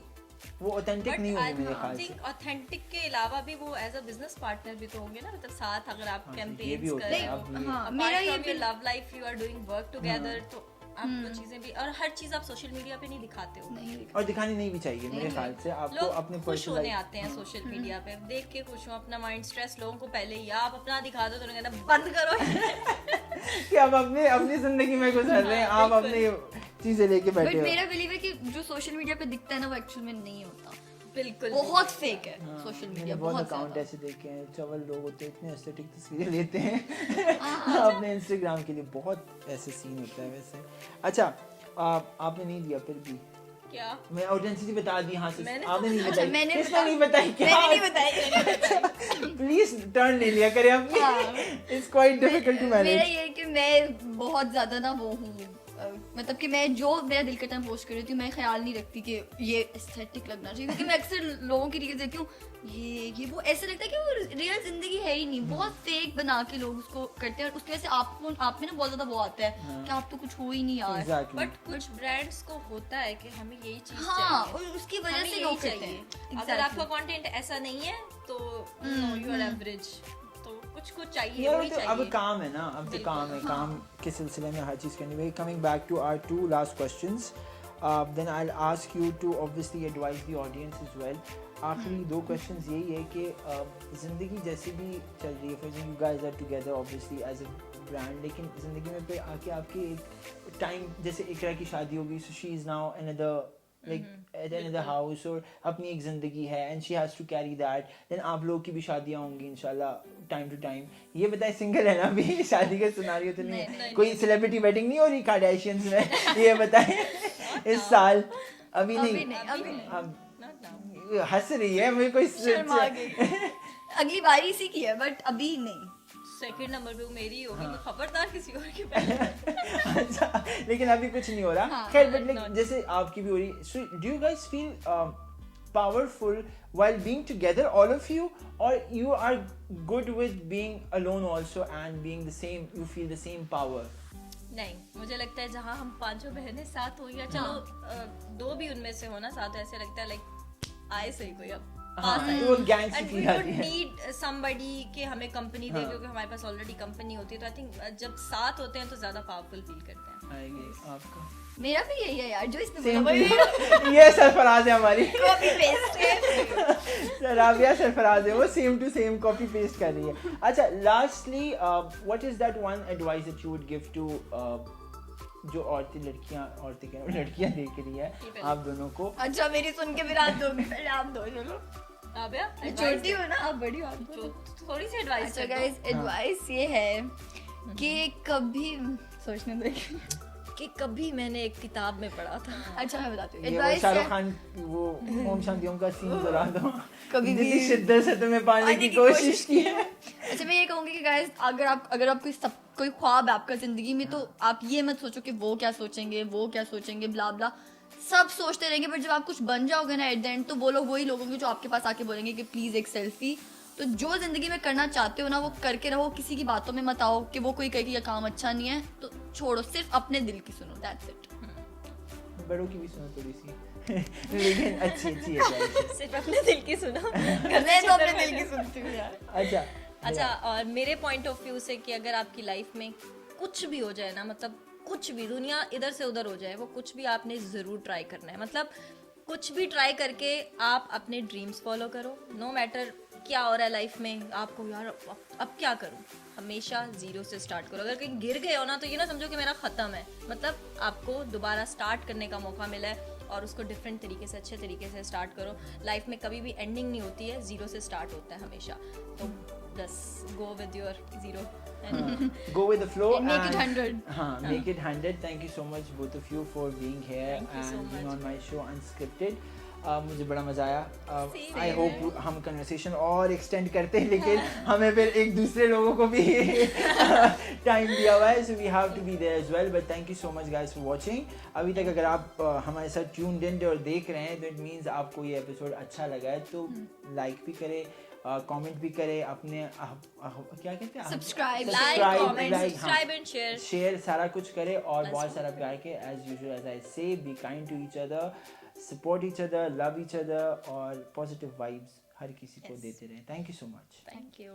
वो ऑथेंटिक नहीं होगी मेरे ख्याल से। ऑथेंटिक के अलावा भी वो एज अ बिजनेस पार्टनर भी तो होंगे ना, मतलब साथ अगर आप हाँ, ये भी कैंपेन्स होता कर है, रहे हो, आप ये- हाँ, apart मेरा ये from भी your love life you are doing work together, तो आपको चीजें भी, और हर चीज आप सोशल मीडिया पे नहीं दिखाते हो। नहीं, और दिखानी नहीं भी चाहिए मेरे ख्याल से, आपको लोग अपने खुश पर्सनल होने आते हैं सोशल मीडिया पे, देख के खुश हो, अपना माइंड स्ट्रेस लोगों को पहले ही आप अपना दिखा दो तो उन्हें कहना बंद करो। कि आप अपने अपनी जिंदगी में गुजर रहे हैं, आप अपनी चीजें लेके बट बैठे हो। मेरा बिलीव है कि जो सोशल मीडिया पे दिखता है ना वो एक्चुअल में नहीं होता, बिल्कुल बहुत फेक है हाँ, सोशल मैंने मीडिया, बहुत बहुत अकाउंट ज्यादा। ऐसे देखे हैं, चवल लोग होते हैं इतने एस्थेटिक तस्वीरें लेते हैं अपने इंस्टाग्राम के लिए, बहुत ऐसे सीन होता है वैसे। अच्छा, आपने नहीं दिया फिर भी, क्या मैं ऑथेंटिसिटी बता दी, हाँ से मैंने आपने नहीं अच्छा, बताई, मैंने किसने नहीं बताई, क्या मैंने नहीं बताई। प्लीज टर्न ले लिया करें अपनी, इट्स क्वाइट डिफिकल्ट टू मेरा मैनेज। ये है कि मैं बहुत ज्यादा ना वो हूँ, मतलब कि मैं जो मेरा दिल करता है पोस्ट कर रही हूँ, मैं ख्याल नहीं रखती कि ये एस्थेटिक लगना चाहिए, क्योंकि मैं अक्सर लोगों की रील्स देखती हूँ, ये वो ऐसे लगता है कि वो रियल जिंदगी है ही नहीं, बहुत फेक बना के लोग उसको करते हैं, और उसकी वजह से आप में ना बहुत ज्यादा वो आता है कि आप तो कुछ हो ही नहीं यार। एग्जैक्टली, बट कुछ ब्रांड्स को होता है कि हमें यही चीज हाँ, चाहिए, और उसकी वजह हमें से यही लोग करते चाहिए। हैं। अगर आपका कंटेंट ऐसा नहीं है तो नो यू आर एवरेज, तो कुछ चाहिए, यार वही तो चाहिए। अब काम है ना, अब तो बिल्कुल, काम है, काम के सिलसिले में हर चीज़ करनी है। Coming back to our 2 last questions, then I will ask you to obviously advice the audience as well. आखिरी 2 क्वेश्चंस यही है कि ज़िंदगी जैसे भी चल रही है, for example you guys are together obviously as a brand, लेकिन ज़िंदगी में पे आके आपकी एक टाइम, जैसे इकरा की शादी होगी, so she is now another like at another house, और अपनी एक ज़िंदगी है and she has to carry that, then आप लोग की भी शादियाँ होंगी इंशाल्लाह टाइम टू टाइम। ये बताए सिंगल है ना अभी, शादी का सिनारियो तो नहीं है, कोई सेलिब्रिटी वेडिंग नहीं हो रही कार्डाशियंस में, ये बताए इस साल अभी नहीं, Not now. हंस रही है, मुझे कोई शर्म आ गई। अगली बारी सी की है, बट अभी नहीं। सेकंड नंबर पे वो मेरी होगी, तो खबरदार किसी और के पहले। अच्छा, लेकिन अभी कुछ नहीं हो रहा, हाँ, खैर, बट जैसे आपकी भी हो रही, so do you guys feel powerful while being together, all of you, or you are good with being alone also and being the same, you feel the same power? नहीं, मुझे लगता है जहाँ हम 5 बहनें साथ हो, या चलो 2 भी उनमें से हो ना साथ, ऐसे लगता है लाइक आए सही कोई अब हाँ, तो वो गैंग सी एंड वी फील डोंट आती है। नीड समबडी कि हमें कंपनी दे, हाँ। क्योंकि हमारे पास ऑलरेडी कंपनी होती है, तो आई थिंक जब साथ होते हैं तो ज्यादा पावरफुल फील करते हैं। आएगी आपका? मेरा भी यही है यार, जो इसने सेम बोला वही ये सरफराज है हमारी कॉपी पेस्ट है। राबिया सरफराज है, वो same to same copy paste कर रही है। अच्छा, lastly what is that one advice that you would give to जो लड़कियां देख रही है आप दोनों को? अच्छा मेरी सुन के फिर आप दोगे, पहले आप दो चलो। आबिया मैं छोटी हूँ ना, आप बड़ी हो, आप दो। थोड़ी सी एडवाइस अच्छा गाइस, एडवाइस ये है कि कभी सोचने दो कि कभी मैंने एक किताब में पढ़ा था। अच्छा मैं बताती हूँ ये वो एडवाइस शाहरुख खान वो ओम शांति ओम का सीन बना दो, कभी भी जितनी शिद्दत से तुम्हें पाने की कोशिश की है। अच्छा मैं ये कहूँगी कि गाइस अगर आप कोई ख्वाब है आपका जिंदगी में, तो आप ये मत सोचो कि वो क्या सोचेंगे ब्ला ब्ला, सब सोचते रहेंगे, बट जब आप कुछ बन जाओगे ना एट द एंड, तो वो लोग वही लोग होंगे जो आपके पास आके बोलेंगे कि प्लीज एक सेल्फी। तो जो जिंदगी में करना चाहते हो ना वो करके रहो, किसी की बातों में मत आओ कि वो कोई कहे कि ये काम अच्छा नहीं है, तो छोड़ो, सिर्फ अपने दिल की सुनो, दैट्स इट। बड़ों की भी सुनो थोड़ी सी लेकिन अच्छी है। सिर्फ अपने दिल की सुनो। मैं तो अपने दिल की सुनती हूँ यार। अच्छा, और मेरे पॉइंट ऑफ व्यू से कि अगर आपकी लाइफ में कुछ भी हो जाए ना, मतलब कुछ भी, दुनिया इधर से उधर हो जाए, वो कुछ भी आपने ज़रूर ट्राई करना है। मतलब कुछ भी ट्राई करके आप अपने ड्रीम्स फॉलो करो, नो मैटर क्या हो रहा है लाइफ में आपको, यार अब क्या करूं, हमेशा जीरो से स्टार्ट करो। अगर कहीं गिर गए हो ना, तो ये ना समझो कि मेरा ख़त्म है, मतलब आपको दोबारा स्टार्ट करने का मौका मिला है, और उसको डिफरेंट तरीके से, अच्छे तरीके से स्टार्ट करो। लाइफ में कभी भी एंडिंग नहीं होती है, जीरो से स्टार्ट होता है हमेशा। तो बस go with your zero, go with the flow and make it 100. Make it 100. Thank you so much both of you for being here Thank you so and being much. on my show Unscripted. मुझे बड़ा मज़ा आया। Same I here. Hope हम conversation और extend करते हैं, लेकिन हमें फिर एक दूसरे लोगों को भी टाइम दिया हुआ है, so we have to be there as well. But thank you so much guys for watching. अभी तक अगर आप हमारे साथ ट्यून्ड इन और देख रहे हैं, तो इट मीन्स आपको ये एपिसोड अच्छा लगा है, तो लाइक भी करें, कमेंट भी करें, अपने क्या कहते हैं, Subscribe, like, comment, like, subscribe and share. Share सारा कुछ करें, और Let's बहुत do सारा प्यार के, as usual as I say, be kind to each other, support each other, love each other, और पॉजिटिव वाइब्स हर किसी को देते रहें। Thank you so much. Thank you.